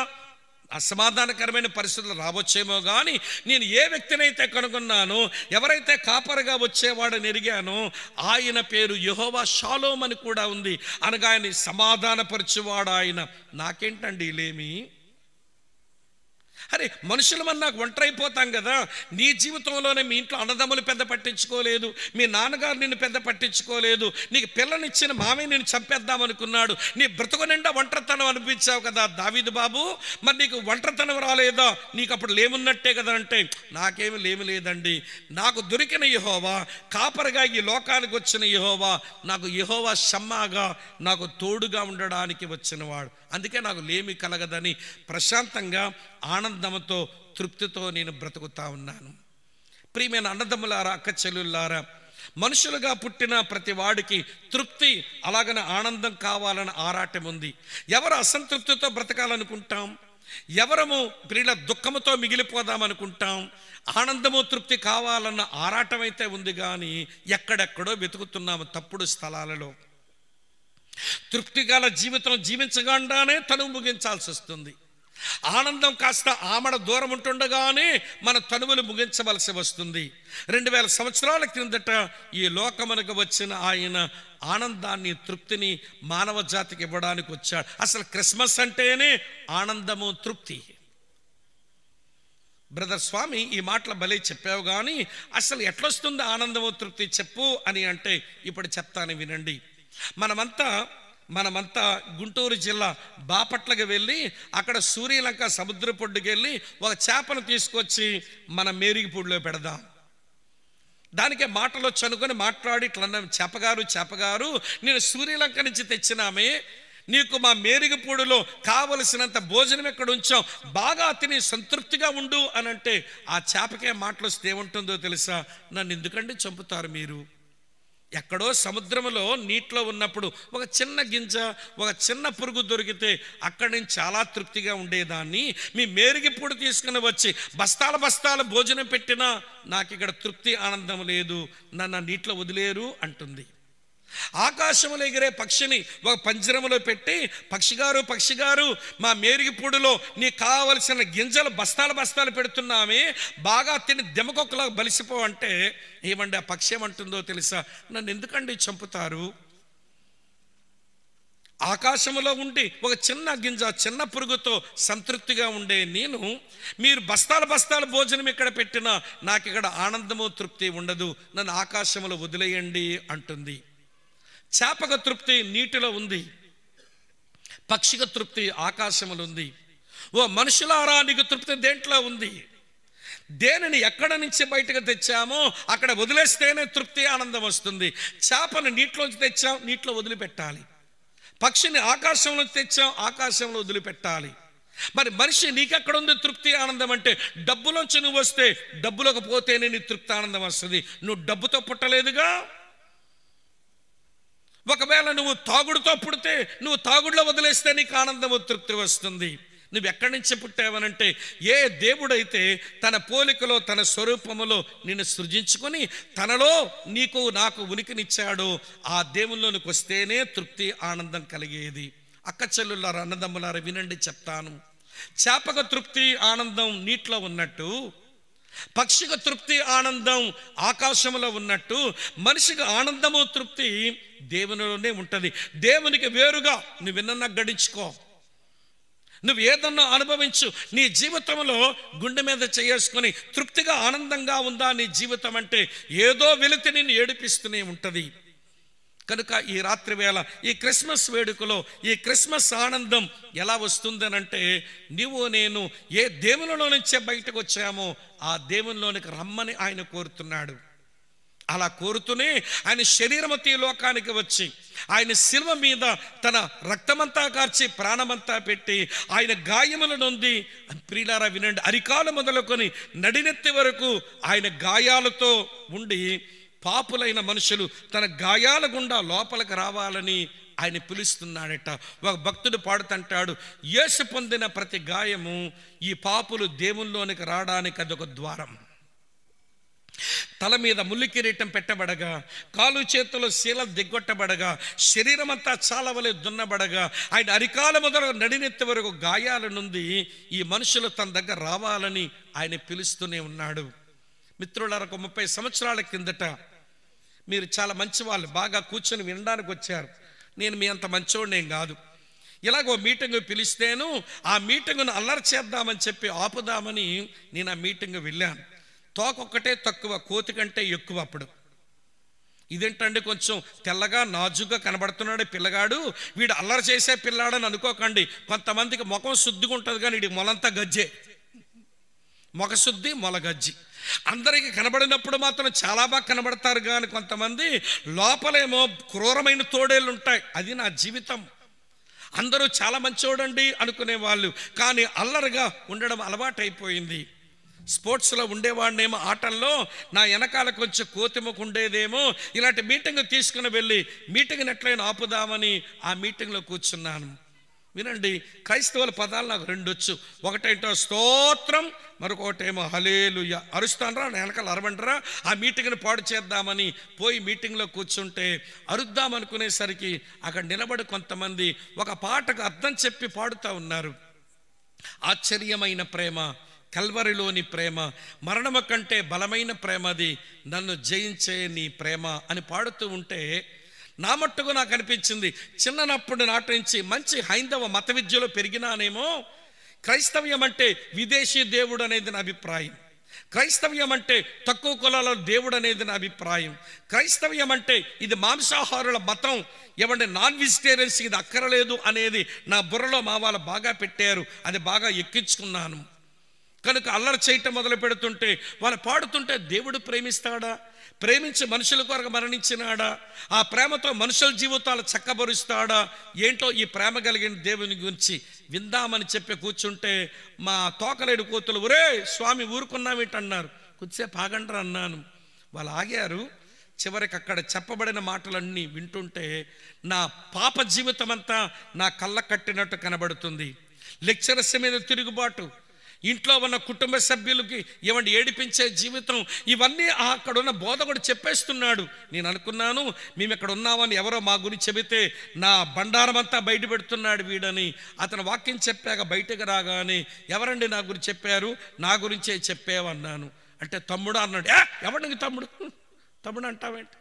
అసమాధానకరమైన పరిస్థితులు రావచ్చేమో కానీ నేను ఏ వ్యక్తినైతే కనుగొన్నానో, ఎవరైతే కాపరిగా వచ్చేవాడని ఎరిగానో ఆయన పేరు యెహోవా షాలోమ్ అని కూడా ఉంది, అనగా ఆయన సమాధానపరచువాడు ఆయన. నాకేంటండి లేమి? అరే మనుషులమని నాకు ఒంటరైపోతాం కదా. నీ జీవితంలోనే మీ ఇంట్లో అన్నదమ్ములు పెద్ద పట్టించుకోలేదు, మీ నాన్నగారు నిన్ను పెద్ద పట్టించుకోలేదు, నీకు పిల్లనిచ్చిన మామయ్య నేను చంపేద్దాం అనుకున్నాడు, నీ బ్రతుకు నిండా ఒంటరితనం అనిపించావు కదా దావీదు బాబు. మరి నీకు ఒంటరితనం రాలేదా? నీకు అప్పుడు లేమున్నట్టే కదా. అంటే నాకేమి లేమి లేదండి, నాకు దొరికిన యెహోవా, కాపరిగా ఈ లోకానికి వచ్చిన యెహోవా, నాకు యెహోవా షమ్మాగా నాకు తోడుగా ఉండడానికి వచ్చినవాడు. అందుకే నాకు లేమి కలగదని ప్రశాంతంగా ఆనందంతో తృప్తితో నేను బ్రతుకుతా ఉన్నాను. ప్రియమైన అన్నదమ్ములారా, అక్క చెల్లెళ్ళారా, మనుషులుగా పుట్టిన ప్రతి వాడికి తృప్తి అలాగనే ఆనందం కావాలని ఆరాటం ఉంది. ఎవరు అసంతృప్తితో బ్రతకాలనుకుంటాం, ఎవరము ప్రియుల దుఃఖముతో మిగిలిపోదామనుకుంటాం. ఆనందము తృప్తి కావాలన్న ఆరాటం అయితే ఉంది కానీ ఎక్కడెక్కడో వెతుకుతున్నాము తప్పుడు స్థలాలలో. తృప్తి గల జీవితం జీవించగానే తనువు ముగించాల్సి వస్తుంది. ఆనందం కాస్త ఆమడ దూరం ఉంటుండగానే మన తనువులు ముగించవలసి వస్తుంది. 2000 సంవత్సరాల క్రిందట ఈ లోకమునకు వచ్చిన ఆయన ఆనందాన్ని తృప్తిని మానవ జాతికి ఇవ్వడానికి వచ్చాడు. అసలు క్రిస్మస్ అంటేనే ఆనందము తృప్తి. బ్రదర్ స్వామి ఈ మాటలు భలే చెప్పావు, కానీ అసలు ఎట్లొస్తుంది ఆనందము తృప్తి చెప్పు అని అంటే ఇప్పుడు చెప్తాను వినండి. మనమంతా గుంటూరు జిల్లా బాపట్లకి వెళ్ళి అక్కడ సూర్యలంక సముద్ర పొడ్డుకి వెళ్ళి ఒక చేపను తీసుకొచ్చి మన మేరిగిపూడిలో పెడదాం. దానికే మాటలో చనుకొని మాట్లాడి ఇట్లా చేపగారు నేను సూర్యలంక నుంచి తెచ్చినామే, నీకు మా మేరిగిపూడిలో కావలసినంత భోజనం ఎక్కడ ఉంచాం, బాగా తిని సంతృప్తిగా ఉండు అని అంటే ఆ చేపకే మాటలు వస్తే ఏముంటుందో తెలుసా? నన్ను ఎందుకండి చంపుతారు మీరు? ఎక్కడో సముద్రంలో నీటిలో ఉన్నప్పుడు ఒక చిన్న గింజ, ఒక చిన్న పురుగు దొరికితే అక్కడి నుంచి చాలా తృప్తిగా ఉండేదాన్ని, మీ మేరిగిపూడి తీసుకుని వచ్చి బస్తాల భోజనం పెట్టినా నాకు ఇక్కడ తృప్తి ఆనందం లేదు, నన్ను నీటిలో వదిలేరు అంటుంది. ఆకాశంలో ఎగిరే పక్షిని ఒక పంజరములో పెట్టి పక్షిగారు మా మేరిగిపూడిలో నీకు కావలసిన గింజలు బస్తాలు పెడుతున్నామే, బాగా తిని దెమకొక్కలా బలిసిపో అంటే ఏమండి ఆ పక్షి ఏమంటుందో తెలుసా? నన్ను ఎందుకండి చంపుతారు? ఆకాశంలో ఉండి ఒక చిన్న గింజ చిన్న పురుగుతో సంతృప్తిగా ఉండే నేను, మీరు బస్తాలు భోజనం ఇక్కడ పెట్టినా నాకు ఇక్కడ ఆనందము తృప్తి ఉండదు, నన్ను ఆకాశంలో వదిలేయండి అంటుంది. చేపక తృప్తి నీటిలో ఉంది, పక్షిక తృప్తి ఆకాశంలో ఉంది. ఓ మనుషులారా నీకు తృప్తి దేంట్లో ఉంది? దేనిని ఎక్కడ నుంచి బయటకు తెచ్చామో అక్కడ వదిలేస్తేనే తృప్తి ఆనందం వస్తుంది. చేపను నీటిలోంచి తెచ్చాం, నీటిలో వదిలిపెట్టాలి. పక్షిని ఆకాశంలోంచి తెచ్చాం, ఆకాశంలో వదిలిపెట్టాలి. మరి మనిషి నీకెక్కడ ఉంది తృప్తి ఆనందం అంటే? డబ్బులోంచి నువ్వు వస్తే డబ్బులోకి పోతేనే నీ తృప్తి ఆనందం వస్తుంది. నువ్వు డబ్బుతో పుట్టలేదుగా. ఒకవేళ నువ్వు తాగుడుతో పుడితే నువ్వు తాగుడులో వదిలేస్తే నీకు ఆనందము తృప్తి వస్తుంది. నువ్వు ఎక్కడి నుంచి పుట్టావనంటే, ఏ దేవుడైతే తన పోలికలో తన స్వరూపములో నిన్ను సృజించుకొని తనలో నీకు నాకు ఉనికినిచ్చాడో ఆ దేవుల్లోనికి వస్తేనే తృప్తి ఆనందం కలిగేది. అక్క చెల్లులారా, అన్నదమ్ములారా వినండి చెప్తాను. చేపక తృప్తి ఆనందం నీటిలో ఉన్నట్టు, పక్షిక తృప్తి ఆనందం ఆకాశంలో ఉన్నట్టు, మనిషికి ఆనందము తృప్తి దేవునిలోనే ఉంటుంది. దేవునికి వేరుగా నువ్వెన్న గడించుకో, నువ్వు ఏదన్నా అనుభవించు. నీ జీవితంలో గుండె మీద చేసుకొని తృప్తిగా ఆనందంగా ఉందా నీ జీవితం అంటే? ఏదో వెలితి నిన్ను ఏడిపిస్తూనే ఉంటుంది. కనుక ఈ రాత్రి వేళ ఈ క్రిస్మస్ వేడుకలో ఈ క్రిస్మస్ ఆనందం ఎలా వస్తుందనంటే, నీవు నేను ఏ దేవునిలో నుంచే బయటకు వచ్చామో ఆ దేవునిలోనికి రమ్మని ఆయన కోరుతున్నాడు. అలా కోరుతూనే ఆయన శరీరమతి లోకానికి వచ్చి ఆయన శిలువ మీద తన రక్తమంతా కార్చి ప్రాణమంతా పెట్టి ఆయన గాయముల నొంది, ప్రియులారా వినండి, అరికాలు మొదలుకొని నడినెత్తి వరకు ఆయన గాయాలతో ఉండి పాపులైన మనుషులు తన గాయాల గుండా లోపలికి రావాలని ఆయన పిలుస్తున్నాడట. ఒక భక్తుడు పాడుతుంటాడు, యేసు పొందిన ప్రతి గాయము ఈ పాపులు దేవుల్లోనికి రావడానికి అదొక ద్వారం. తల మీద ముల్లి కిరీటం పెట్టబడగా, కాలు చేతులు శీల దిగ్గొట్టబడగా, శరీరం అంతా చాలా వలె దున్నబడగా, ఆయన అరికాల మొదలు నడినెత్తి వరకు గాయాల నుండి ఈ మనుషులు తన దగ్గర రావాలని ఆయన పిలుస్తూనే ఉన్నాడు. మిత్రులారా, 30 సంవత్సరాల కిందట మీరు చాలా మంచివాళ్ళు, బాగా కూర్చొని వినడానికి వచ్చారు. నేను మీ అంత మంచోడేం కాదు. ఇలాగో మీటింగ్ పిలిస్తేను ఆ మీటింగ్ను అల్లరి చేద్దామని చెప్పి ఆపుదామని నేను ఆ మీటింగ్ వెళ్ళాను. తోకొక్కటే తక్కువ, కోతి కంటే ఎక్కువ. అప్పుడు ఇదేంటండి కొంచెం తెల్లగా నాజుగా కనబడుతున్నాడు పిల్లగాడు, వీడు అల్లరి చేసే పిల్లాడని అనుకోకండి. కొంతమందికి ముఖం శుద్ధిగా ఉంటుంది కానీ వీడి మొలంతా గజ్జే, మొఖశుద్ధి మొలగజ్జి. అందరికీ కనబడినప్పుడు మాత్రం చాలా బాగా కనబడతారు, కానీ కొంతమంది లోపలేమో క్రూరమైన తోడేళ్ళు ఉంటాయి. అది నా జీవితం. అందరూ చాలా మంచోడండి అనుకునే వాళ్ళు, కానీ అల్లరిగా ఉండడం అలవాటైపోయింది. స్పోర్ట్స్లో ఉండేవాడినేమో, ఆటల్లో నా వెనకాల కొంచెం కోతిముఖ ఉండేదేమో. ఇలాంటి మీటింగ్ తీసుకుని వెళ్ళి మీటింగ్ని ఎట్లయినా ఆపుదామని ఆ మీటింగ్లో కూర్చున్నాను. వినండి, క్రైస్తవుల పదాలు నాకు 2 వచ్చు. ఒకటేంటో స్తోత్రం, మరొకటేమో హల్లెలూయా. అరుస్తానరా, నా వెనకాల అరవంటరా. ఆ మీటింగ్ని పాడు చేద్దామని పోయి మీటింగ్లో కూర్చుంటే అరుద్దామనుకునేసరికి అక్కడ నిలబడి కొంతమంది ఒక పాటకు అర్థం చెప్పి పాడుతూ ఉన్నారు. ఆశ్చర్యమైన ప్రేమ, కల్వరిలోని ప్రేమ, మరణము కంటే బలమైన ప్రేమది, నన్ను జయించే నీ ప్రేమ అని పాడుతూ ఉంటే నా మట్టుకు నాకు అనిపించింది, చిన్ననప్పుడు నాటి నుంచి మంచి హైందవ మత విద్యలో పెరిగినానేమో, క్రైస్తవ్యం అంటే విదేశీ దేవుడు అనేది నా అభిప్రాయం. క్రైస్తవ్యం అంటే తక్కువ కులాల దేవుడు అనేది నా అభిప్రాయం. క్రైస్తవ్యం అంటే ఇది మాంసాహారుల మతం, ఏమంటే నాన్ వెజిటేరియన్స్ ఇది అక్కరలేదు అనేది నా బుర్రలో మా వాళ్ళు బాగా పెట్టారు. అది బాగా ఎక్కించుకున్నాను. కనుక అల్లరి చేయటం మొదలు పెడుతుంటే, వాళ్ళు పాడుతుంటే దేవుడు ప్రేమిస్తాడా, ప్రేమించి మనుషుల కొరకు మరణించినాడా, ఆ ప్రేమతో మనుషుల జీవితాలు చక్కబరుస్తాడా, ఏంటో ఈ ప్రేమ కలిగిన దేవుని గురించి విందామని చెప్పి కూర్చుంటే మా తోకలేడు కోతులు ఒరే స్వామి ఊరుకున్నామేంటన్నారు. కొద్దిసేపు ఆగండ్రా అన్నాను. వాళ్ళు ఆగారు. చివరికి అక్కడ చెప్పబడిన మాటలన్నీ వింటుంటే నా పాప జీవితం అంతా నా కళ్ళ కట్టినట్టు కనబడుతుంది. లెక్చరర్స్ మీద తిరుగుబాటు, ఇంట్లో ఉన్న కుటుంబ సభ్యులకి ఏమంటే ఏడిపించే జీవితం, ఇవన్నీ అక్కడ ఉన్న బోధకుడు చెప్పేస్తున్నాడు. నేను అనుకున్నాను మేము ఇక్కడ ఉన్నామని ఎవరో మా గురించి చెబితే నా బండారం అంతా బయట పెడుతున్నాడు వీడని. అతను వాక్యం చెప్పాక బయటకు రాగానే ఎవరండి నా గురించి చెప్పారు, నా గురించే చెప్పేవన్నాను. అంటే తమ్ముడా అన్నాడు. ఎవరికి తమ్ముడు, తమ్ముడు అంటావేంటి,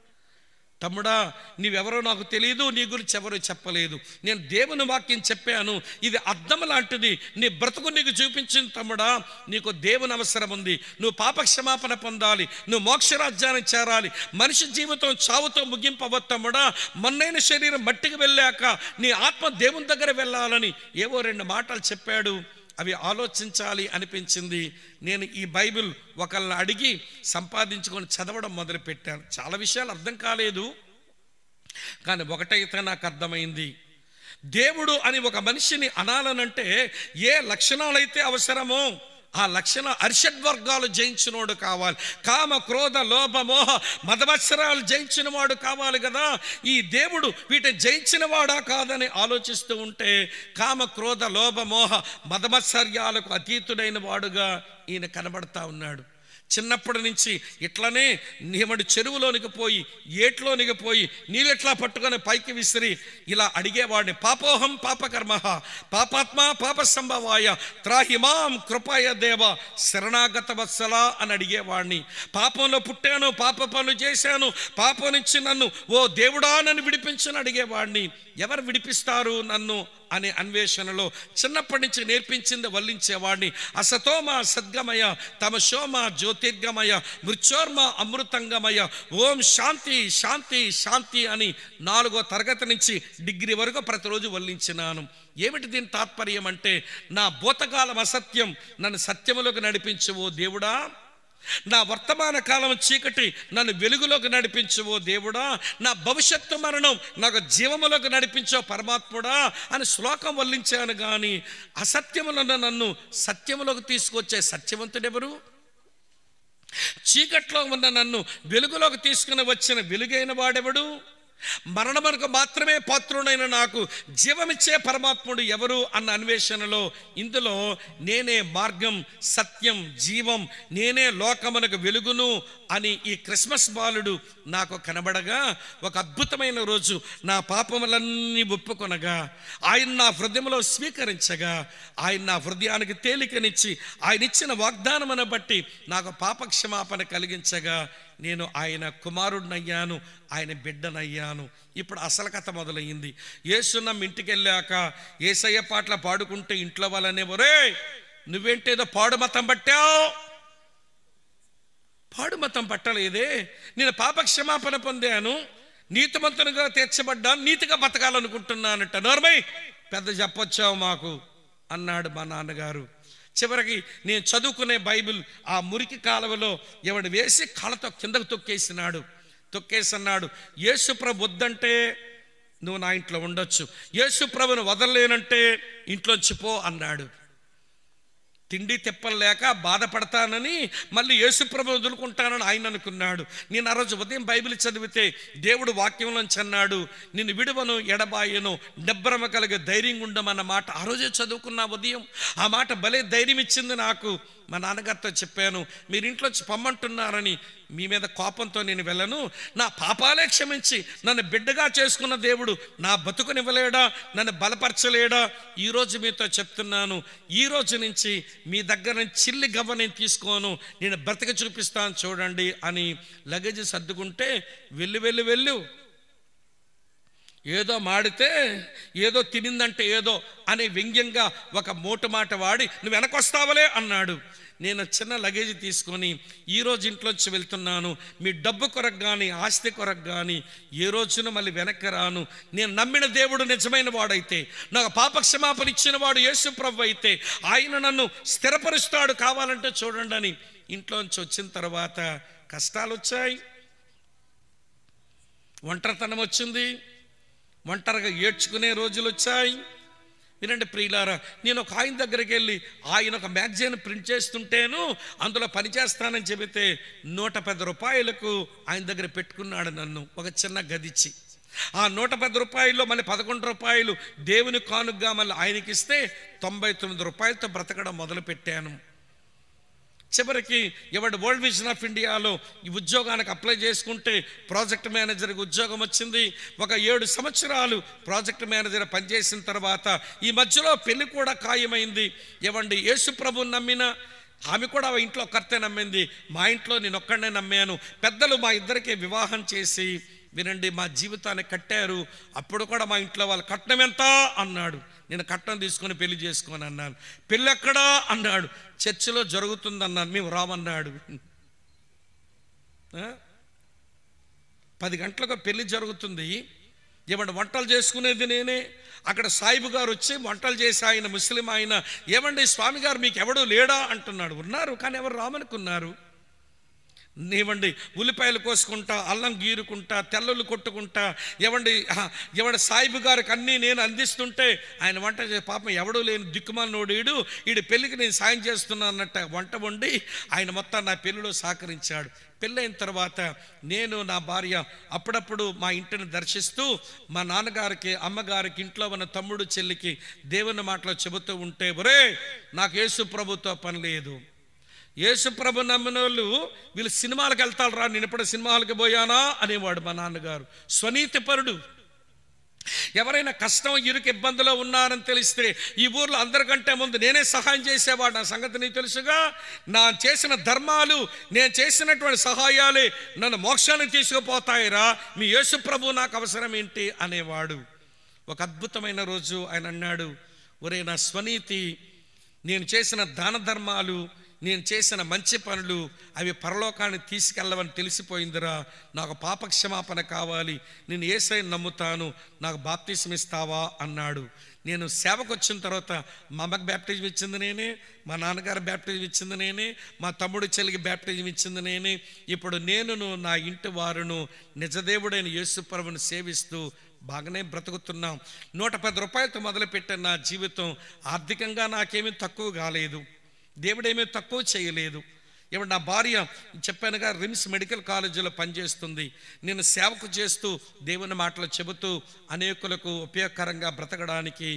తమ్ముడా నీవెవరో నాకు తెలియదు, నీ గురించి ఎవరో చెప్పలేదు, నేను దేవుని వాక్యం చెప్పాను, ఇది అద్దం లాంటిది, నీ బ్రతుకు నీకు చూపించింది తమ్ముడా. నీకు దేవుని అవసరం ఉంది, నువ్వు పాపక్షమాపణ పొందాలి, నువ్వు మోక్షరాజ్యానికి చేరాలి, మనిషి జీవితం చావుతో ముగింపవద్దు తమ్ముడా. మొన్నైన శరీరం మట్టికి వెళ్ళాక నీ ఆత్మ దేవుని దగ్గర వెళ్ళాలని ఏవో 2 మాటలు చెప్పాడు. అవి ఆలోచించాలి అనిపించింది. నేను ఈ బైబిల్ ఒకళ్ళని అడిగి సంపాదించుకొని చదవడం మొదలుపెట్టాను. చాలా విషయాలు అర్థం కాలేదు, కానీ ఒకటైతే నాకు అర్థమైంది. దేవుడు అని ఒక మనిషిని అనాలనంటే ఏ లక్షణాలైతే అవసరమో ఆ లక్షణ అరిషడ్వర్గాలు జయించినోడు కావాలి. కామ క్రోధ లోభ మోహ మదమత్సరాలు జయించిన వాడు కావాలి కదా. ఈ దేవుడు వీటిని జయించిన వాడా కాదని ఆలోచిస్తూ ఉంటే కామ క్రోధ లోభ మోహ మదమత్సర్యాలకు అతీతుడైన వాడుగా ఈయన కనబడతా ఉన్నాడు. చిన్నప్పటి నుంచి ఇట్లనే ఏమంటే చెరువులోనికి పోయి ఏట్లోనికి పోయి నీళ్ళెట్లా పట్టుకొని పైకి విసిరి ఇలా అడిగేవాడిని. పాపోహం పాపకర్మ పాపాత్మ పాప సంభవాయ త్రాహిమాం కృపాయ దేవ శరణాగత వత్సల అని అడిగేవాడిని. పాపంలో పుట్టాను, పాప పనులు చేశాను, పాపం నుంచి నన్ను ఓ దేవుడా నన్ను విడిపించని అడిగేవాడిని. ఎవరు విడిపిస్తారు నన్ను అనే అన్వేషణలో చిన్నప్పటి నుంచి నేర్పించింది వల్లించేవాడిని. అసతోమ సద్గమయ తమశోమ జ్యోతిర్గమయ మృత్యోర్మ అమృతంగమయ ఓం శాంతి శాంతి శాంతి అని 4వ తరగతి నుంచి డిగ్రీ వరకు ప్రతిరోజు వల్లించినాను. ఏమిటి దీని తాత్పర్యం అంటే నా భూతకాలం అసత్యం, నన్ను సత్యములోకి నడిపించువో దేవుడా. నా వర్తమాన కాలం చీకటి, నన్ను వెలుగులోకి నడిపించువో దేవుడా. నా భవిష్యత్తు మరణం నాకు జీవములోకి నడిపించో పరమాత్ముడా అని శ్లోకం వల్లించాను. కానీ అసత్యములను నన్ను సత్యములోకి తీసుకొచ్చే సత్యవంతుడెవరు? చీకట్లో ఉన్న నన్ను వెలుగులోకి తీసుకుని వచ్చిన వెలుగైన వాడెవడు? మరణమునకు మాత్రమే పాత్రుడైన నాకు జీవమిచ్చే పరమాత్ముడు ఎవరు అన్న అన్వేషణలో ఇందులో నేనే మార్గం సత్యం జీవం, నేనే లోకమునకు వెలుగును అని ఈ క్రిస్మస్ బాలుడు నాకు కనబడగా ఒక అద్భుతమైన రోజు నా పాపములన్నీ ఒప్పుకొనగా ఆయన నా హృదయంలో స్వీకరించగా ఆయన నా హృదయానికి తేలికనిచ్చి ఆయన ఇచ్చిన వాగ్దానమును బట్టి నాకు పాపక్షమాపణ కలిగించగా నేను ఆయన కుమారుడినయ్యాను, ఆయన బిడ్డనయ్యాను. ఇప్పుడు అసలు కథ మొదలయ్యింది. యేసునమ్మ ఇంటికి వెళ్ళాక యేసయ్య పాటలు పాడుకుంటే ఇంట్లో వాళ్ళనే ఒరే నువ్వేంటేదో పాడు మతం పట్టావు. పాడు మతం పట్టలేదే, నేను పాపక్షమాపణ పొందాను, నీతిమంతునిగా తీర్చబడ్డాను, నీతిగా బతకాలనుకుంటున్నానంట. నోర్మై పెద్ద చెప్పొచ్చావు మాకు అన్నాడు మా నాన్నగారు. చివరికి నేను చదువుకునే బైబిల్ ఆ మురికి కాలువలో ఎవడు వేసి కాళ్ళతో కిందకు తొక్కేసన్నాడు. యేసుప్రభు వద్దంటే నువ్వు నా ఇంట్లో ఉండొచ్చు, యేసుప్రభుని వదలలేనంటే ఇంట్లోంచి పో అన్నాడు. తిండి తెప్పలేక బాధపడతానని మళ్ళీ యేసుప్రభు వదులుకుంటానని ఆయన అనుకున్నాడు. నేను ఆ రోజు ఉదయం బైబిల్ చదివితే దేవుడు వాక్యంలోంచి అన్నాడు, నిన్ను విడువను ఎడబాయను నిబ్బరమ కలిగే ధైర్యం ఉండమన్న మాట ఆ రోజే చదువుకున్నా ఉదయం. ఆ మాట భలే ధైర్యం ఇచ్చింది నాకు. మా నాన్నగారితో చెప్పాను, మీరు ఇంట్లోంచి పొమ్మంటున్నారని, మీ మీద కోపంతో నేను వెళ్ళను, నా పాపాలే క్షమించి నన్ను బిడ్డగా చేసుకున్న దేవుడు నా బతుకునివ్వలేడా, నన్ను బలపరచలేడా? ఈరోజు మీతో చెప్తున్నాను, ఈ రోజు నుంచి మీ దగ్గర నుంచి చిల్లి గవ్వ నేను తీసుకోను, నేను బ్రతక చూపిస్తాను చూడండి అని లగేజ్ సర్దుకుంటే వెళ్ళు ఏదో మాడితే ఏదో తినిందంటే ఏదో అనే వ్యంగ్యంగా ఒక మోటు మాట వాడి నువ్వు వెనకొస్తావలే అన్నాడు. నేను చిన్న లగేజ్ తీసుకొని ఈరోజు ఇంట్లోంచి వెళ్తున్నాను, మీ డబ్బు కొరకు కానీ ఆస్తి కొరకు కానీ ఏ రోజున మళ్ళీ వెనక్కి రాను. నేను నమ్మిన దేవుడు నిజమైన వాడైతే, నాకు పాపక్షమాపణ ఇచ్చిన వాడు యేసు ప్రభువు అయితే ఆయన నన్ను స్థిరపరుస్తాడు, కావాలంటే చూడండి అని ఇంట్లోంచి వచ్చిన తర్వాత కష్టాలు వచ్చాయి, ఒంటరితనం వచ్చింది, ఒంటరిగా ఏడ్చుకునే రోజులు వచ్చాయి. వినండి ప్రియులారా, నేను ఒక ఆయన దగ్గరికి వెళ్ళి ఆయన ఒక మ్యాగజైన్ ప్రింట్ చేస్తుంటేను అందులో పనిచేస్తానని చెబితే 110 రూపాయలకు ఆయన దగ్గర పెట్టుకున్నాడు నన్ను, ఒక చిన్న గదిచ్చి. ఆ 110 రూపాయల్లో మళ్ళీ 11 రూపాయలు దేవుని కానుకగా మళ్ళీ ఆయనకి ఇస్తే 99 రూపాయలతో బ్రతకడం మొదలుపెట్టాను. చివరికి ఎవడు వరల్డ్ విజన్ ఆఫ్ ఇండియాలో ఈ ఉద్యోగానికి అప్లై చేసుకుంటే ప్రాజెక్ట్ మేనేజర్కి ఉద్యోగం వచ్చింది. ఒక 7 సంవత్సరాలు ప్రాజెక్ట్ మేనేజర్ పనిచేసిన తర్వాత ఈ మధ్యలో పెళ్లి కూడా ఖాయమైంది. ఏవండి, యేసు ప్రభువుని నమ్మిన ఆమె కూడా ఇంట్లో ఒక్కరితే నమ్మింది, మా ఇంట్లో నేను ఒక్కడనే నమ్మాను. పెద్దలు మా ఇద్దరికి వివాహం చేసి వినండి మా జీవితాన్ని కట్టారు. అప్పుడు కూడా మా ఇంట్లో వాళ్ళు కట్నం ఎంత అన్నాడు. నేను కట్నం తీసుకొని పెళ్లి చేసుకొని అన్నాను. పెళ్ళి ఎక్కడా అన్నాడు. చర్చిలో జరుగుతుందన్నాను. మేము రామన్నాడు. 10 గంటలకు పెళ్లి జరుగుతుంది. ఏమంటే వంటలు చేసుకునేది నేనే. అక్కడ సాయిబు గారు వచ్చి వంటలు చేసి ఆయన ముస్లిం ఆయన, ఏమండి స్వామి గారు మీకు ఎవడూ లేడా అంటున్నాడు. ఉన్నారు కానీ ఎవరు రామనుకున్నారు. ఏవండి ఉల్లిపాయలు కోసుకుంటా, అల్లం గీరుకుంటా, తెల్లలు కొట్టుకుంటా, ఎవడి సాయిబు గారికి అన్నీ నేను అందిస్తుంటే ఆయన వంట చేసి పాపం ఎవడూ లేని దిక్కుమాలినోడు ఈడు పెళ్ళికి నేను సాయం చేస్తున్నా అన్నట్టు వంట వండి ఆయన మొత్తం నా పెళ్ళిలో సహకరించాడు. పెళ్ళైన తర్వాత నేను నా భార్య అప్పుడప్పుడు మా ఇంటిని దర్శిస్తూ మా నాన్నగారికి అమ్మగారికి ఇంట్లో ఉన్న తమ్ముడు చెల్లికి దేవుని మాటలు చెబుతూ ఉంటే, ఒరే నాకు యేసు ప్రభుతో పని లేదు, యేసు ప్రభు నమ్మిన వాళ్ళు వీళ్ళు సినిమాలకు వెళ్తారు రా, నేను ఎప్పుడు సినిమాలకు పోయానా అనేవాడు మా నాన్నగారు. స్వనీతిపరుడు. ఎవరైనా కష్టం ఇరుకు ఇబ్బందిలో ఉన్నారని తెలిస్తే ఈ ఊర్లో అందరికంటే ముందు నేనే సహాయం చేసేవాడు. నా సంగతి నీకు తెలుసుగా. నా చేసిన ధర్మాలు, నేను చేసినటువంటి సహాయాలే నన్ను మోక్షానికి తీసుకుపోతాయిరా, మీ యేసు ప్రభు నాకు అవసరం ఏంటి అనేవాడు. ఒక అద్భుతమైన రోజు ఆయన అన్నాడు, ఒరే నా స్వనీతి, నేను చేసిన దాన ధర్మాలు, నేను చేసిన మంచి పనులు అవి పరలోకాన్ని తీసుకెళ్ళవని తెలిసిపోయిందిరా, నాకు పాపక్షమాపణ కావాలి, నేను యేసయ్యను నమ్ముతాను, నాకు బాప్తిసం ఇస్తావా అన్నాడు. నేను సేవకు వచ్చిన తర్వాత మా అమ్మకి బ్యాప్టిజం ఇచ్చింది నేనే, మా నాన్నగారు బ్యాప్టిజం ఇచ్చింది నేనే, మా తమ్ముడు చెల్లికి బ్యాప్టిజం ఇచ్చింది నేనే. ఇప్పుడు నేనును నా ఇంటి వారును నిజదేవుడైన యేసు ప్రభువుని సేవిస్తూ బాగానే బ్రతుకుతున్నాం. 110 రూపాయలతో మొదలుపెట్టిన నా జీవితం ఆర్థికంగా నాకేమీ తక్కువ కాలేదు, దేవుడేమీ తక్కువ చేయలేదు. ఏమంటే నా భార్య చెప్పానుగా రిమ్స్ మెడికల్ కాలేజీలో పనిచేస్తుంది. నేను సేవకు చేస్తూ దేవుని మాటలు చెబుతూ అనేకులకు ఉపయోగకరంగా బ్రతకడానికి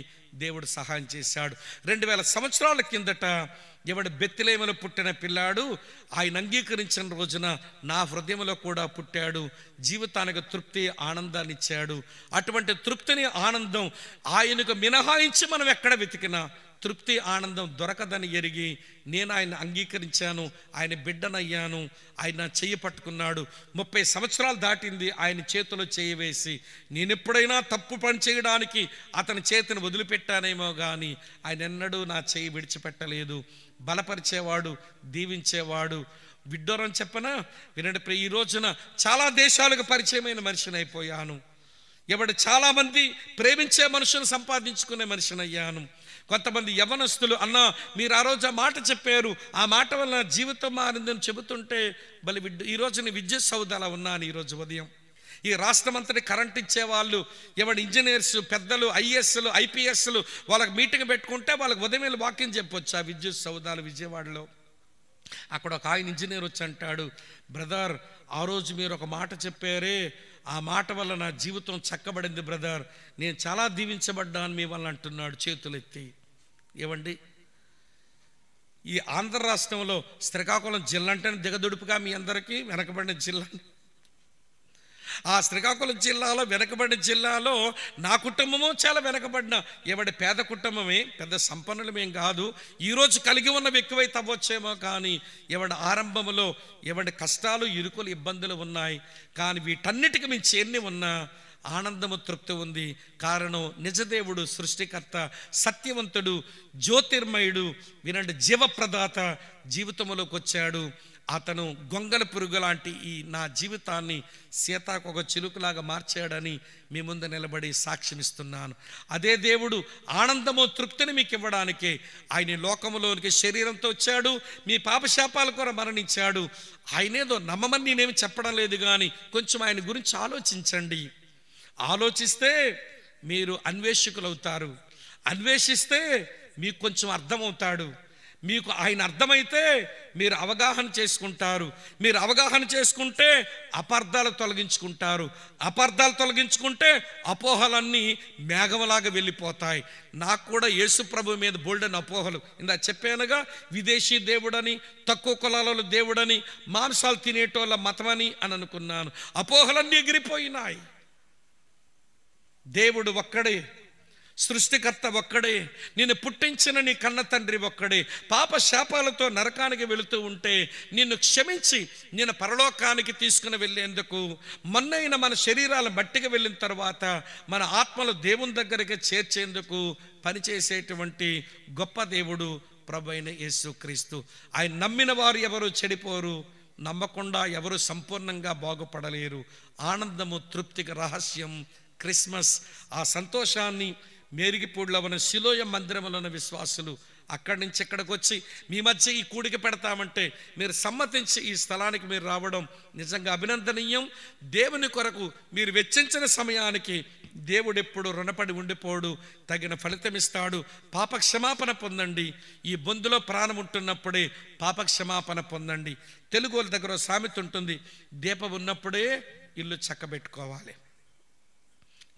దేవుడు సహాయం చేశాడు. 2000 సంవత్సరాల కిందట ఎవడు బెత్లెహేములో పుట్టిన పిల్లాడు ఆయన అంగీకరించిన రోజున నా హృదయంలో కూడా పుట్టాడు. జీవితానికి తృప్తి, ఆనందాన్ని ఇచ్చాడు. అటువంటి తృప్తిని, ఆనందం ఆయనకు మినహాయించి మనం ఎక్కడ వెతికినా తృప్తి, ఆనందం దొరకదని ఎరిగి నేను ఆయన అంగీకరించాను, ఆయన బిడ్డనయ్యాను. ఆయన చెయ్యి పట్టుకున్నాడు. 30 సంవత్సరాలు దాటింది ఆయన చేతిలో చేయి వేసి. నేను ఎప్పుడైనా తప్పు పని చేయడానికి అతని చేతిని వదిలిపెట్టానేమో కానీ ఆయన ఎన్నడూ నా చేయి విడిచిపెట్టలేదు. బలపరిచేవాడు, దీవించేవాడు. విడ్డూరం చెప్పనా వినండి, ఈ రోజున చాలా దేశాలకు పరిచయమైన మనిషిని అయిపోయాను. ఎవడు చాలామంది ప్రేమించే మనుషులు సంపాదించుకునే మనిషిని అయ్యాను. కొంతమంది యవనస్తులు అన్న మీరు ఆ రోజు ఆ మాట చెప్పారు, ఆ మాట వల్ల జీవితం మారిందని చెబుతుంటే బలి ఈరోజు నేను విద్యుత్ సౌదాలో ఉన్నాను. ఈరోజు ఉదయం ఈ రాష్ట్రమంతటి కరెంట్ ఇచ్చేవాళ్ళు, ఎవరి ఇంజనీర్స్, పెద్దలు, ఐఏఎస్లు, ఐపీఎస్లు వాళ్ళకి మీటింగ్ పెట్టుకుంటే వాళ్ళకి ఉదయం వాకింగ్ చెప్పొచ్చు ఆ విద్యుత్ సౌదాలు విజయవాడలో. అక్కడ ఒక ఆయన ఇంజనీర్ వచ్చి అంటాడు, బ్రదర్ ఆ రోజు మీరు ఒక మాట చెప్పారే, ఆ మాట వల్ల నా జీవితం చక్కబడింది బ్రదర్, నేను చాలా దీవించబడ్డాను మీ వల్ల అంటున్నాడు చేతులెత్తి. ఏవండి, ఈ ఆంధ్ర రాష్ట్రంలో శ్రీకాకుళం జిల్లా అంటేనే దిగదుడుపుగా మీ అందరికీ వెనకబడిన జిల్లా. ఆ శ్రీకాకుళం జిల్లాలో వెనకబడిన జిల్లాలో నా కుటుంబము చాలా వెనకబడిన ఎవడి పేద కుటుంబమే, పెద్ద సంపన్నులమేం కాదు. ఈరోజు కలిగి ఉన్నవి ఎక్కువై తవ్వచ్చేమో కానీ ఎవడి ఆరంభంలో ఎవడి కష్టాలు, ఇరుకులు, ఇబ్బందులు ఉన్నాయి. కానీ వీటన్నిటికీ మించి ఎన్ని ఉన్నా ఆనందము, తృప్తి ఉంది. కారణం నిజదేవుడు, సృష్టికర్త, సత్యవంతుడు, జ్యోతిర్మయుడు, వినండి, జీవప్రదాత జీవితంలోకి వచ్చాడు. అతను గొంగల పురుగు లాంటి ఈ నా జీవితాన్ని సీతాకు ఒక చిలుకలాగా మార్చాడని మీ ముందు నిలబడి సాక్ష్యమిస్తున్నాను. అదే దేవుడు ఆనందము, తృప్తిని మీకు ఇవ్వడానికే ఆయన లోకములోనికి శరీరంతో వచ్చాడు. మీ పాపశాపాల కొర మరణించాడు. ఆయనేదో నమ్మమని నేనేమి చెప్పడం లేదు, కానీ కొంచెం ఆయన గురించి ఆలోచించండి. ఆలోచిస్తే మీరు అన్వేషకులు అవుతారు. అన్వేషిస్తే మీకు కొంచెం అర్థమవుతాడు. మీకు ఆయన అర్థమైతే మీరు అవగాహన చేసుకుంటారు. మీరు అవగాహన చేసుకుంటే అపార్థాలు తొలగించుకుంటారు. అపార్థాలు తొలగించుకుంటే అపోహలన్నీ మేఘంలాగా వెళ్ళిపోతాయి. నాకు కూడా యేసు ప్రభు మీద బోల్డెన్ అపోహలు. ఇందా చెప్పానుగా, విదేశీ దేవుడని, తక్కువ కులాల దేవుడని, మాంసాలు తినేటోళ్ళ మతమని అని అనుకున్నాను. అపోహలన్నీ ఎగిరిపోయినాయి. దేవుడు ఒక్కడే, సృష్టికర్త ఒక్కడే, నిన్ను పుట్టించిన నీ కన్న తండ్రి ఒక్కడే. పాప శాపాలతో నరకానికి వెళుతూ ఉంటే నిన్ను క్షమించి నిన్ను పరలోకానికి తీసుకుని వెళ్ళేందుకు, మొన్నైన మన శరీరాల మట్టికి వెళ్ళిన తర్వాత మన ఆత్మలు దేవుని దగ్గరికి చేర్చేందుకు పనిచేసేటువంటి గొప్ప దేవుడు ప్రభు అయిన యేసుక్రీస్తు. ఆయన నమ్మిన వారు ఎవరు చెడిపోరు, నమ్మకుండా ఎవరు సంపూర్ణంగా బాగుపడలేరు. ఆనందము, తృప్తికి రహస్యం క్రిస్మస్. ఆ సంతోషాన్ని మేరిగిపూడిలో ఉన్న శిలోయ మందిరంలో ఉన్న విశ్వాసులు అక్కడి నుంచి ఇక్కడికి వచ్చి మీ మధ్య ఈ కూడిక పెడతామంటే మీరు సమ్మతించి ఈ స్థలానికి మీరు రావడం నిజంగా అభినందనీయం. దేవుని కొరకు మీరు వెచ్చించిన సమయానికి దేవుడు ఎప్పుడు రుణపడి ఉండిపోడు, తగిన ఫలితం ఇస్తాడు. పాపక్షమాపణ పొందండి. ఈ బొందులో ప్రాణం ఉంటున్నప్పుడే పాపక్షమాపణ పొందండి. తెలుగు వాళ్ళ దగ్గర సామెత ఉంటుంది, దీపం ఉన్నప్పుడే ఇల్లు చక్కబెట్టుకోవాలి.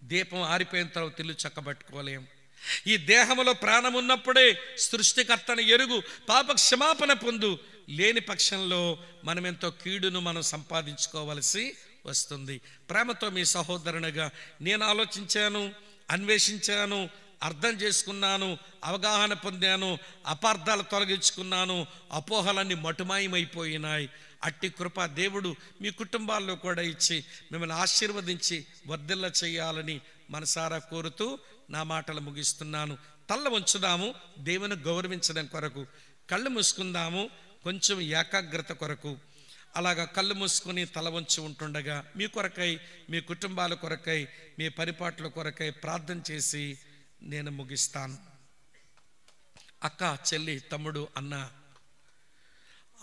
దీపం ఆరిపోయిన తర్వాత ఇల్లు చక్కబెట్టుకోలేం. ఈ దేహంలో ప్రాణం ఉన్నప్పుడే సృష్టికర్తను ఎరుగు, పాప క్షమాపణ పొందు. లేని పక్షంలో మనం ఎంతో కీడును మనం సంపాదించుకోవలసి వస్తుంది. ప్రేమతో మీ సహోదరునిగా నేను ఆలోచించాను, అన్వేషించాను, అర్థం చేసుకున్నాను, అవగాహన పొందాను, అపార్థాలు తొలగించుకున్నాను. అపోహలన్నీ మటుమాయమైపోయినాయి. అట్టి కృప దేవుడు మీ కుటుంబాల్లో కూడా ఇచ్చి మిమ్మల్ని ఆశీర్వదించి వర్ధిల్ల చేయాలని మనసారా కోరుతూ నా మాటలు ముగిస్తున్నాను. తల్ల వంచుదాము దేవుని గౌరవించడం కొరకు. కళ్ళు మూసుకుందాము కొంచెం ఏకాగ్రత కొరకు. అలాగా కళ్ళు మూసుకొని తల వంచి ఉంటుండగా మీ కొరకై, మీ కుటుంబాల కొరకై, మీ పరిపాట్ల కొరకై ప్రార్థన చేసి నేను ముగిస్తాను. అక్క, చెల్లి, తమ్ముడు, అన్న,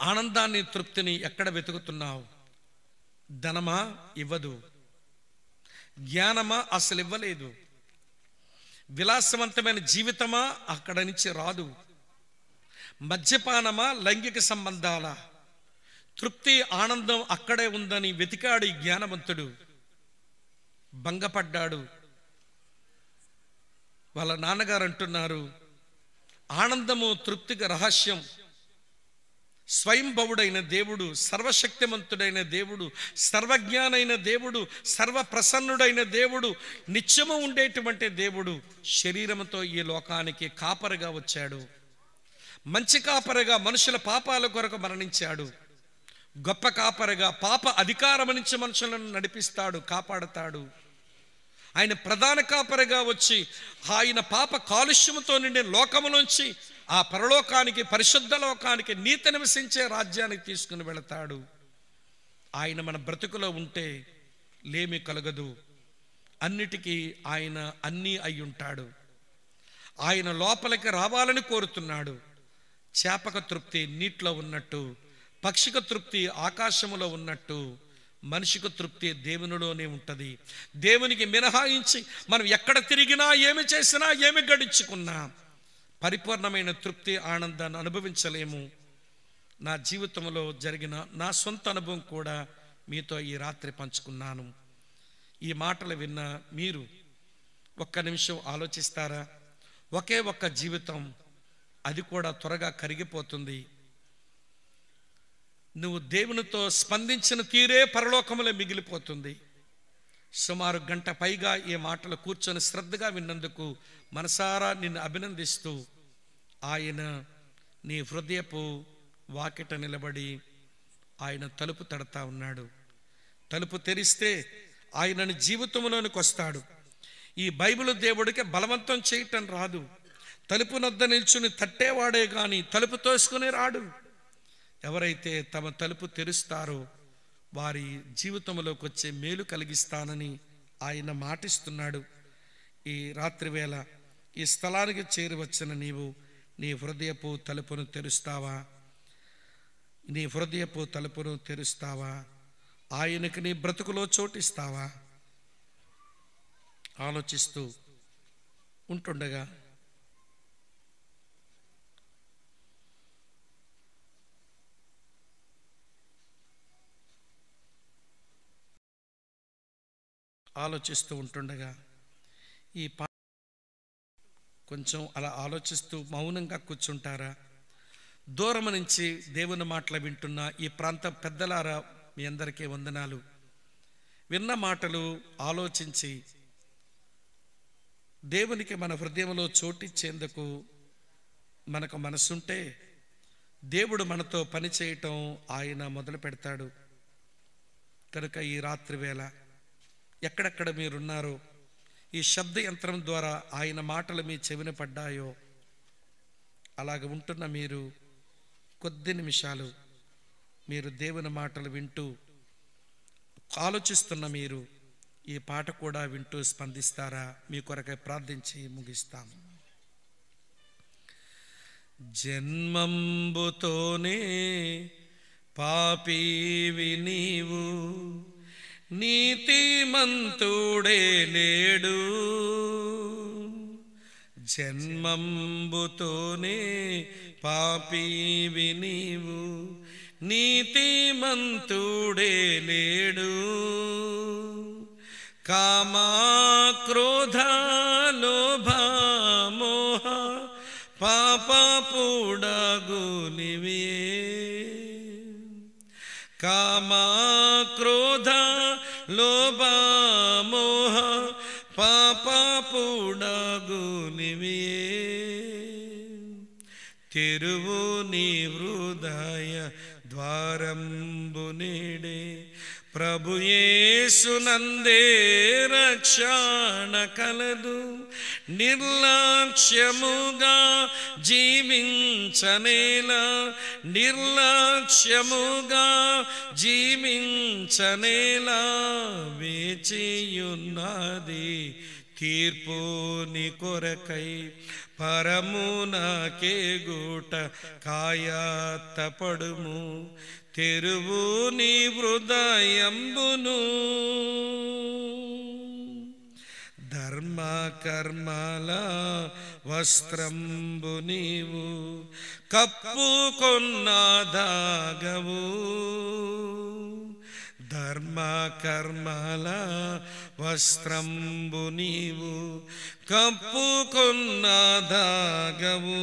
ఆనందాన్ని, తృప్తిని ఎక్కడ వెతుకుతున్నావు? ధనమా? ఇవ్వదు. జ్ఞానమా? అసలు ఇవ్వలేదు. విలాసవంతమైన జీవితమా? అక్కడ నుంచి రాదు. మద్యపానమా? లైంగిక సంబంధాల? తృప్తి, ఆనందం అక్కడే ఉందని వెతికాడు ఈ జ్ఞానవంతుడు. భంగపడ్డాడు. వాళ్ళ నాన్నగారు అంటున్నారు, ఆనందము, తృప్తికి రహస్యం స్వయంభవుడైన దేవుడు, సర్వశక్తిమంతుడైన దేవుడు, సర్వజ్ఞానైన దేవుడు, సర్వప్రసన్నుడైన దేవుడు, నిత్యము ఉండేటువంటి దేవుడు శరీరంతో ఈ లోకానికి కాపరిగా వచ్చాడు. మంచి కాపరిగా మనుషుల పాపాల కొరకు మరణించాడు. గొప్ప కాపరిగా పాప అధికారం నుంచి మనుషులను నడిపిస్తాడు, కాపాడుతాడు. ఆయన ప్రధాన కాపరిగా వచ్చి ఆయన పాప కాలుష్యముతో నిండిన లోకములోంచి ఆ పరలోకానికి, పరిశుద్ధ లోకానికి, నీతి నివసించే రాజ్యానికి తీసుకుని వెళతాడు. ఆయన మన బ్రతుకులో ఉంటే లేమి కలగదు. అన్నిటికీ ఆయన అన్నీ అయి ఉంటాడు. ఆయన లోపలికి రావాలని కోరుతున్నాడు. చేపక తృప్తి నీటిలో ఉన్నట్టు, పక్షిక తృప్తి ఆకాశములో ఉన్నట్టు, మనిషికి తృప్తి దేవునిలోనే ఉంటుంది. దేవునికి మినహాయించి మనం ఎక్కడ తిరిగినా, ఏమి చేసినా, ఏమి గడించుకున్నా పరిపూర్ణమైన తృప్తి, ఆనందాన్ని అనుభవించలేము. నా జీవితంలో జరిగిన నా సొంత అనుభవం కూడా మీతో ఈ రాత్రి పంచుకున్నాను. ఈ మాటలు విన్న మీరు ఒక్క నిమిషం ఆలోచిస్తారా? ఒకే ఒక్క జీవితం, అది కూడా త్వరగా కరిగిపోతుంది. నువ్వు దేవునితో స్పందించిన తీరే పరలోకములో మిగిలిపోతుంది. సుమారు గంట పైగా ఈ మాటలు కూర్చొని శ్రద్ధగా విన్నందుకు మనసారా నిన్ను అభినందిస్తూ, ఆయన నీ హృదయపు వాకిట నిలబడి ఆయన తలుపు తడతా ఉన్నాడు. తలుపు తెరిస్తే ఆయనని జీవితంలోనికి వస్తాడు. ఈ బైబిల్ దేవుడికి బలవంతం చేయటం రాదు. తలుపు నొద్ద నిల్చుని తట్టేవాడే కానీ తలుపు తోసుకుని రాడు. ఎవరైతే తమ తలుపు తెరుస్తారో వారి జీవితంలోకి వచ్చే మేలు కలిగిస్తానని ఆయన మాటిస్తున్నాడు. ఈ రాత్రి వేళ ఈ స్థలానికి చేరి వచ్చిన నీవు నీ హృదయపు తలుపును తెరుస్తావా? నీ హృదయపు తలుపును తెరుస్తావా? ఆయనకి నీ బ్రతుకులో చోటిస్తావా? ఆలోచిస్తూ ఉంటుండగా ఈ కొంచెం అలా ఆలోచిస్తూ మౌనంగా కూర్చుంటారా? దూరం నుంచి దేవుని మాటలు వింటున్న ఈ ప్రాంత పెద్దలారా, మీ అందరికీ వందనాలు. విన్న మాటలు ఆలోచించి దేవునికి మన హృదయంలో చోటిచ్చేందుకు మనకు మనసుంటే దేవుడు మనతో పని చేయటం ఆయన మొదలు పెడతాడు. కనుక ఈ రాత్రి వేళ ఎక్కడెక్కడ మీరున్నారో ఈ శబ్ద యంత్రం ద్వారా ఆయన మాటలు మీ చెవిన పడ్డాయో అలాగ ఉంటున్న మీరు కొద్ది నిమిషాలు మీరు దేవుని మాటలు వింటూ ఆలోచిస్తున్న మీరు ఈ పాట కూడా వింటూ స్పందిస్తారా? మీ కొరకై ప్రార్థించి ముగిస్తాం. జన్మంబుతోనే పాపీవి నీవు, నీతిమంతుడే లేడు. జన్మంబుతోనే పాపీవి నీవు, నీతిమంతుడే లేడు. కామా క్రోధ లోభ మోహ పాపపుడగునివే. కామా క్రోధ లోభ మోహ పాపపుడగునివే. తెరువు నీ హృదయ ద్వారంబు నేడే, ప్రభు యేసునందే రక్షణ కలదు. నిర్లక్ష్యముగా జీవించనేలా, నిర్లక్ష్యముగా జీవించనేలా వేచియున్నది తీర్పు నీ కొరకై. పరమునకే గూట కాయత్తపడుము, తెరువు నీ హృదయంబును. ధర్మ కర్మల వస్త్రంబు నీవు కప్పుకొన్నదాగవు. ధర్మ కర్మల వస్త్రంబు నీవు కప్పుకొన్నదాగవు.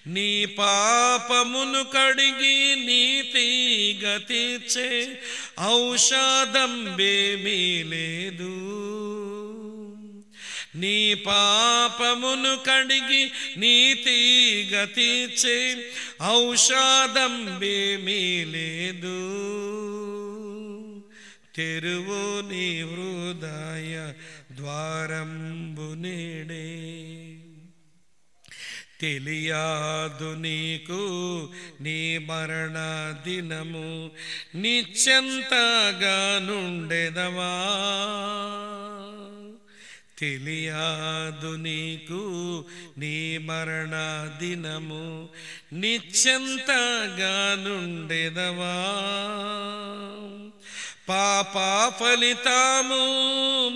నీ పాపమును కడిగి నీతిగా తీర్చే ఔషధంబేమీ లేదు. నీ పాపమును కడిగి నీతిగా తీర్చే ఔషధంబేమీ లేదు. తెరువు నీ హృదయ ద్వారంబు నేడే. తెలియదు నీకు నీ మరణ దినము, నిశ్చంతగా నుండెదవా. తెలియదు నీకు నీ మరణ దినము, నిశ్చంతగా నుండెదవా. పాప ఫలితము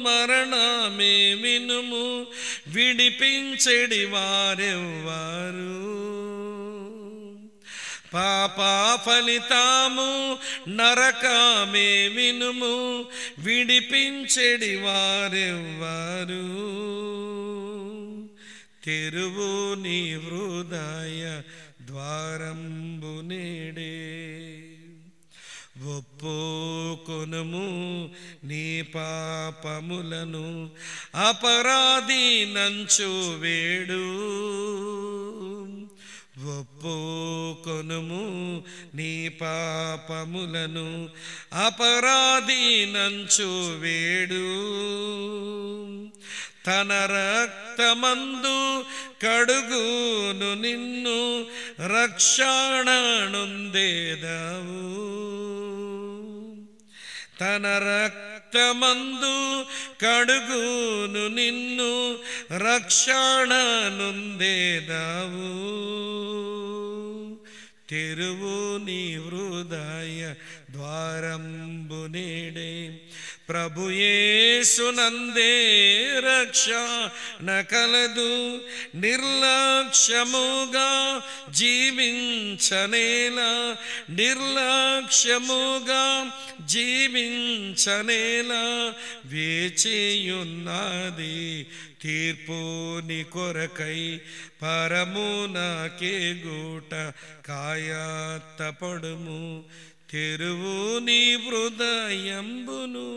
మరణమే వినుము, విడిపించెడి వారెవ్వారు. పాప ఫలితము నరకమే వినుము, విడిపించెడి వారెవ్వారు. తెరువు నీ హృదయ ద్వారంబు నేడే. ఒప్పుకొనుము నీ పాపములను, అపరాధి నంచు వేడు. ఒప్పుకొనుము నీ పాపములను, అపరాధి నంచు వేడు. తన రక్తమందు కడుగును నిన్ను, రక్షణ నొందేదావు. తన రక్తమందు కడుగును నిన్ను, రక్షణ నొందేదావు. తెరువు నీ హృదయ ద్వారంబు నేడే, ప్రభు యేసునందే రక్షణ కలదు. నిర్లక్ష్యముగా జీవించనేలా, నిర్లక్ష్యముగా జీవించనేలా, వేచియున్నది తీర్పు నీ కొరకై. పరమునకే గూట కాయత్తపడుము, తెరువు నీ హృదయంబును.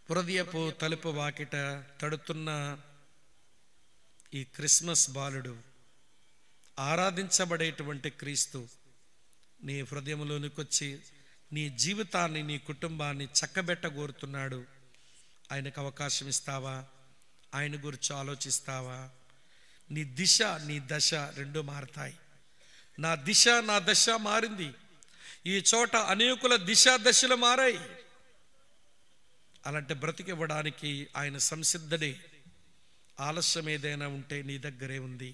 హృదయపు తలుపు వాకిట తడుతున్న ఈ క్రిస్మస్ బాలుడు, ఆరాధించబడేటువంటి క్రీస్తు నీ హృదయంలోనికి వచ్చి నీ జీవితాన్ని, నీ కుటుంబాన్ని చక్కబెట్టగోరుతున్నాడు. ఆయనకు అవకాశం ఇస్తావా? ఆయన గురించి ఆలోచిస్తావా? నీ దిశ, నీ దశ రెండు మారతాయి. నా దిశ, నా దశ మారింది. ఈ చోట అనేకుల దిశ దశలు మారాయి. అలాంటి బ్రతికివ్వడానికి ఆయన సంసిద్ధుడే. ఆలస్యం ఏదైనా ఉంటే నీ దగ్గరే ఉంది,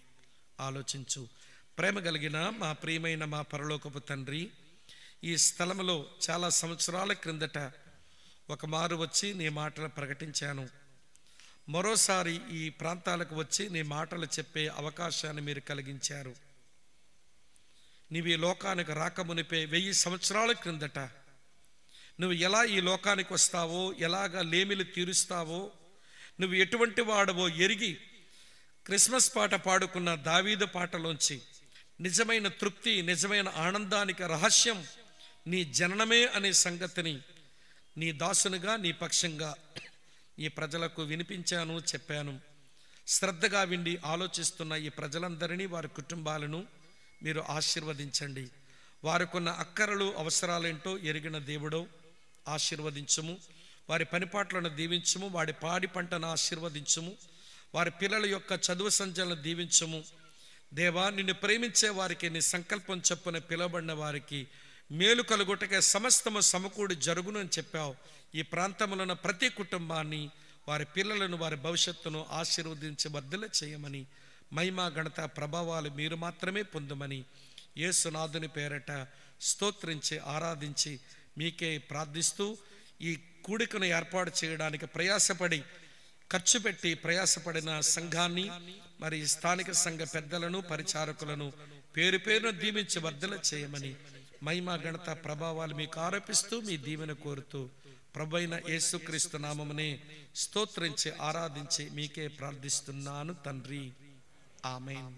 ఆలోచించు. ప్రేమ కలిగిన మా ప్రియమైన మా పరలోకపు తండ్రి, ఈ స్థలంలో చాలా సంవత్సరాల క్రిందట ఒక మారు వచ్చి నీ మాటలు ప్రకటించాను. మరోసారి ఈ ప్రాంతాలకు వచ్చి నీ మాటలు చెప్పే అవకాశాన్ని మీరు కలిగించారు. నీవు ఈ లోకానికి రాకమునిపే 1000 సంవత్సరాల క్రిందట నువ్వు ఎలా ఈ లోకానికి వస్తావో, ఎలాగ లేమిలు తీరుస్తావో, నువ్వు ఎటువంటి వాడవో ఎరిగి క్రిస్మస్ పాట పాడుకున్న దావీదు పాటలోంచి నిజమైన తృప్తి, నిజమైన ఆనందానికి రహస్యం నీ జననమే అనే సంగతిని నీ దాసునిగా, నీ పక్షంగా ఈ ప్రజలకు వినిపించాను, చెప్పాను. శ్రద్ధగా విండి ఆలోచిస్తున్న ఈ ప్రజలందరినీ, వారి కుటుంబాలను మీరు ఆశీర్వదించండి. వారికున్న అక్కరలు, అవసరాలేంటో ఎరిగిన దేవుడో ఆశీర్వదించుము. వారి పనిపాట్లను దీవించుము. వాడి పాడి పంటను ఆశీర్వదించుము. వారి పిల్లల యొక్క చదువు సంచలను దీవించుము. దేవా, నిన్ను ప్రేమించే వారికి, నీ సంకల్పం చొప్పున పిలువబడిన వారికి మేలు కలుగుటకే సమస్తము సమకూడి జరుగును అని చెప్పావు. ఈ ప్రాంతంలో ఉన్న ప్రతి కుటుంబాన్ని, వారి పిల్లలను, వారి భవిష్యత్తును ఆశీర్వదించి వర్ధిల్ల చేయమని, మహిమ, ఘనత, ప్రభావాలు మీరు మాత్రమే పొందమని యేసునాథుని పేరట స్తోత్రించి ఆరాధించి మీకే ప్రార్థిస్తూ, ఈ కూడికను ఏర్పాటు చేయడానికి ప్రయాసపడి ఖర్చు పెట్టి ప్రయాసపడిన సంఘాన్ని, మరి స్థానిక సంఘ పెద్దలను, పరిచారకులను పేరు పేరును దీవించి వర్ధిల్ల చేయమని, మహిమ, ఘనత, ప్రభావాలు మీకు ఆరోపిస్తూ మీ దీవెన కోరుతూ ప్రభువైన యేసుక్రీస్తు నామమునే స్తోత్రించి ఆరాధించి మీకే ప్రార్థిస్తున్నాను తండ్రి. ఆమేన్.